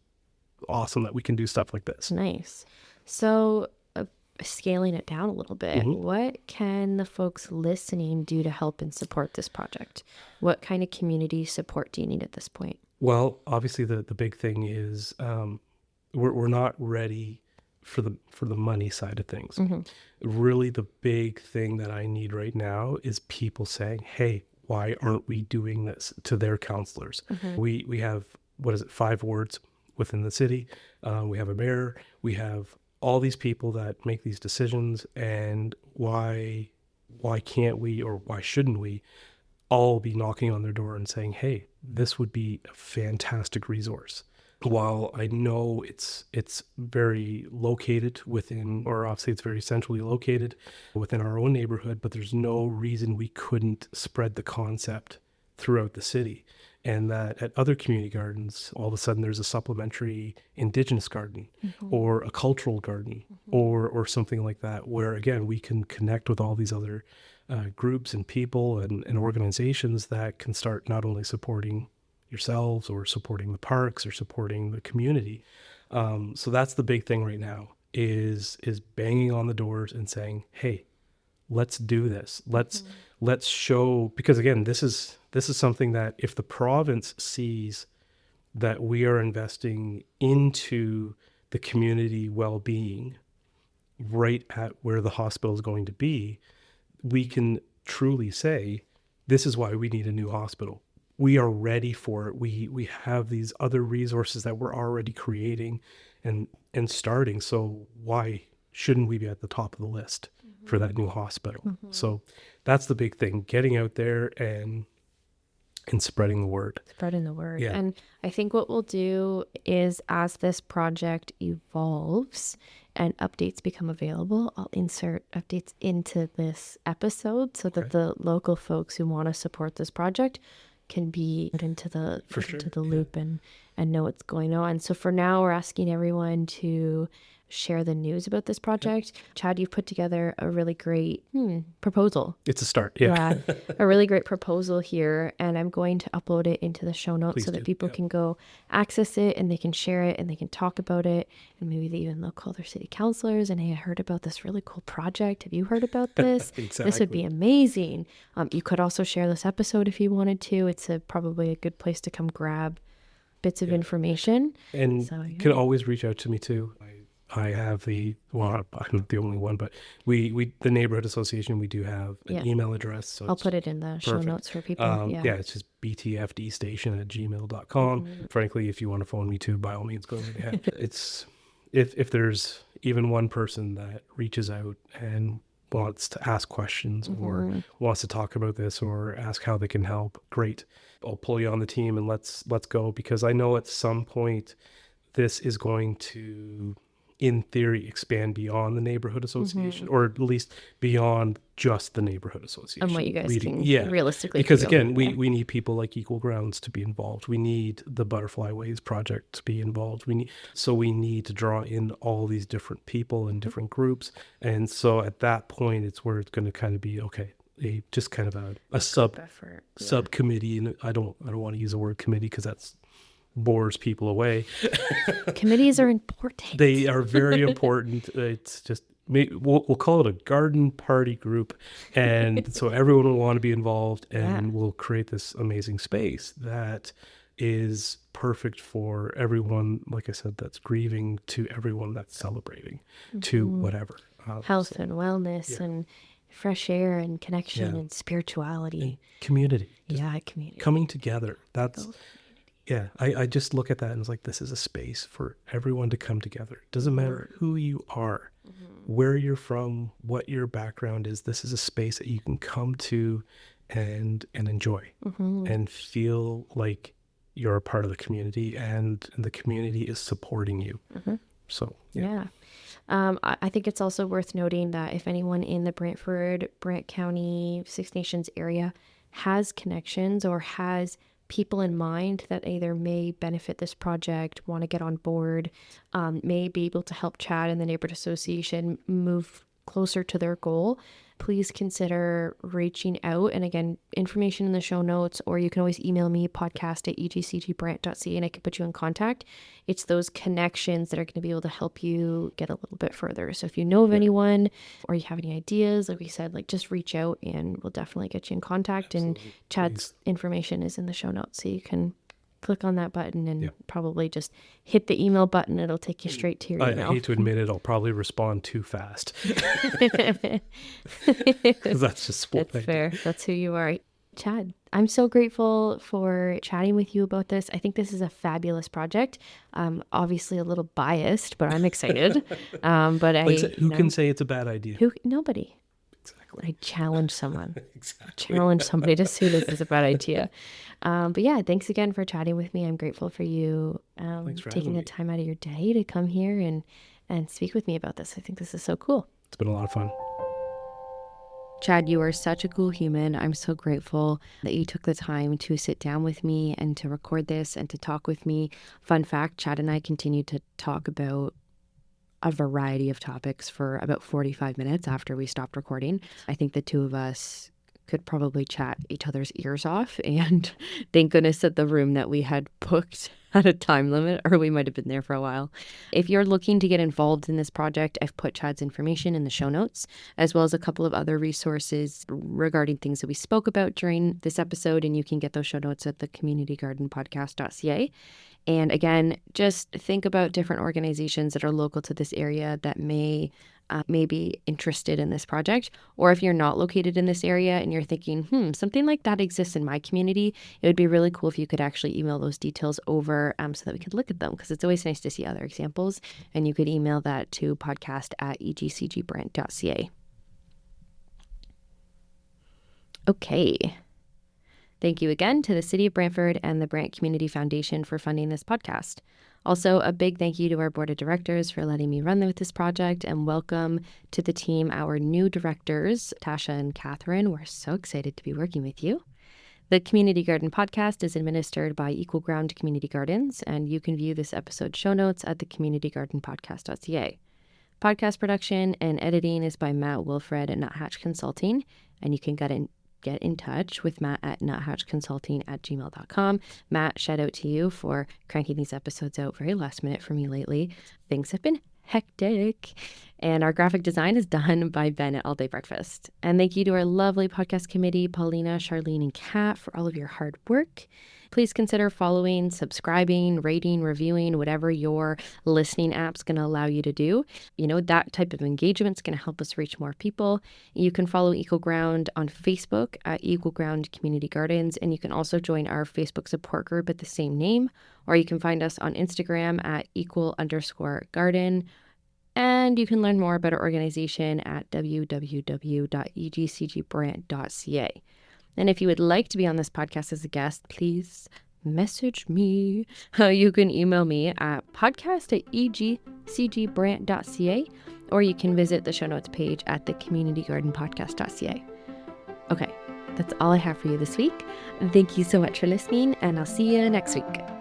awesome that we can do stuff like this. Nice. So scaling it down a little bit, what can the folks listening do to help and support this project? What kind of community support do you need at this point? Well, obviously the big thing is we're not ready for the money side of things. Really, the big thing that I need right now is people saying, hey, why aren't we doing this, to their counselors? We have, 5 wards within the city. We have a mayor. We have all these people that make these decisions, and why can't we, or why shouldn't we all be knocking on their door and saying, hey, this would be a fantastic resource? While I know it's very located within, or obviously it's very centrally located within our own neighborhood, but there's no reason we couldn't spread the concept throughout the city. And that at other community gardens, all of a sudden there's a supplementary Indigenous garden or a cultural garden or something like that, where again, we can connect with all these other groups and people and organizations that can start not only supporting yourselves or supporting the parks or supporting the community. So that's the big thing right now is banging on the doors and saying, hey, let's do this. Let's show, because again, this is something that if the province sees that we are investing into the community well-being right at where the hospital is going to be, we can truly say, this is why we need a new hospital. We are ready for it. We have these other resources that we're already creating and starting. So why shouldn't we be at the top of the list for that new hospital? So that's the big thing, getting out there and spreading the word. Spreading the word. Yeah. And I think what we'll do is, as this project evolves and updates become available, I'll insert updates into this episode so that the local folks who want to support this project can be put into the loop and know what's going on. So for now, we're asking everyone to share the news about this project. Chad, you've put together a really great proposal. It's a start. Yeah. A really great proposal here. And I'm going to upload it into the show notes. Please so that people can go access it and they can share it and they can talk about it. And maybe they'll call their city councilors and, hey, I heard about this really cool project. Have you heard about this? Exactly. This would be amazing. You could also share this episode if you wanted to. It's probably a good place to come grab bits of information. And you can always reach out to me too. I have I'm not the only one, but the neighborhood association, we do have an email address. So I'll put it in the show notes for people. It's just btfdstation@gmail.com. Frankly, if you want to phone me too, by all means, go right ahead. It's if there's even one person that reaches out and wants to ask questions or wants to talk about this or ask how they can help, great. I'll pull you on the team and let's go, because I know at some point this is going to, in theory, expand beyond the neighborhood association, or at least beyond just the neighborhood association. And what you guys can realistically because do. Again, we need people like Equal Grounds to be involved. We need the Butterfly Ways project to be involved. We need to draw in all these different people and different groups. And so at that point, it's where it's going to kind of be, okay, just kind of a subcommittee. And I don't want to use the word committee because that's bores people away. Committees are important. They are very important. It's just, we'll call it a garden party group. And so everyone will want to be involved, and we'll create this amazing space that is perfect for everyone, like I said, that's grieving, to everyone that's celebrating, to whatever. Health and wellness and fresh air and connection Yeah. and spirituality. And community. Just Community. coming together. That's, yeah, I just look at that and it's like, this is a space for everyone to come together. Doesn't matter who you are, where you're from, what your background is. This is a space that you can come to and enjoy and feel like you're a part of the community and the community is supporting you. So, yeah. I think it's also worth noting that if anyone in the Brantford, Brant County, Six Nations area has connections or has people in mind that either may benefit this project, want to get on board, may be able to help Chad and the Neighborhood Association move closer to their goal, please consider reaching out. And again, information in the show notes, or you can always email me, podcast@egcgbrant.ca, and I can put you in contact. It's those connections that are going to be able to help you get a little bit further. So if you know of anyone or you have any ideas, like we said, like just reach out and we'll definitely get you in contact. Absolutely. And Chad's information is in the show notes, so you can click on that button and probably just hit the email button. It'll take you straight to your email. I hate to admit it, I'll probably respond too fast. That's just what That's fair. That's who you are. Chad, I'm so grateful for chatting with you about this. I think this is a fabulous project. Obviously a little biased, but I'm excited. But who can say it's a bad idea? Nobody. Exactly. I challenge someone. Exactly. Challenge somebody to say this is a bad idea. But yeah, thanks again for chatting with me. I'm grateful for you taking the time out of your day to come here and speak with me about this. I think this is so cool. It's been a lot of fun. Chad, you are such a cool human. I'm so grateful that you took the time to sit down with me and to record this and to talk with me. Fun fact, Chad and I continued to talk about a variety of topics for about 45 minutes after we stopped recording. I think the two of us could probably chat each other's ears off, and thank goodness that the room that we had booked had a time limit, or we might have been there for a while. If you're looking to get involved in this project, I've put Chad's information in the show notes, as well as a couple of other resources regarding things that we spoke about during this episode, and you can get those show notes at thecommunitygardenpodcast.ca. And again, just think about different organizations that are local to this area that may be interested in this project. Or if you're not located in this area and you're thinking, something like that exists in my community, it would be really cool if you could actually email those details over so that we could look at them, because it's always nice to see other examples. And you could email that to podcast@egcgbrant.ca. Okay. Thank you again to the City of Brantford and the Brant Community Foundation for funding this podcast. Also, a big thank you to our board of directors for letting me run with this project, and welcome to the team, our new directors, Tasha and Catherine. We're so excited to be working with you. The Community Garden Podcast is administered by Equal Ground Community Gardens, and you can view this episode's show notes at thecommunitygardenpodcast.ca. Podcast production and editing is by Matt Wilfred at Nuthatch Consulting, and you can get in touch with Matt at nuthatchconsulting@gmail.com. Matt, shout out to you for cranking these episodes out very last minute for me lately. Things have been hectic. And our graphic design is done by Ben at All Day Breakfast. And thank you to our lovely podcast committee, Paulina, Charlene, and Kat, for all of your hard work. Please consider following, subscribing, rating, reviewing, whatever your listening app's going to allow you to do. That type of engagement is going to help us reach more people. You can follow Equal Ground on Facebook at Equal Ground Community Gardens, and you can also join our Facebook support group at the same name, or you can find us on Instagram at equal_garden. And you can learn more about our organization at www.egcgbrant.ca. And if you would like to be on this podcast as a guest, please message me. You can email me at podcast@egcgbrant.ca, or you can visit the show notes page at thecommunitygardenpodcast.ca. Okay, that's all I have for you this week. Thank you so much for listening, and I'll see you next week.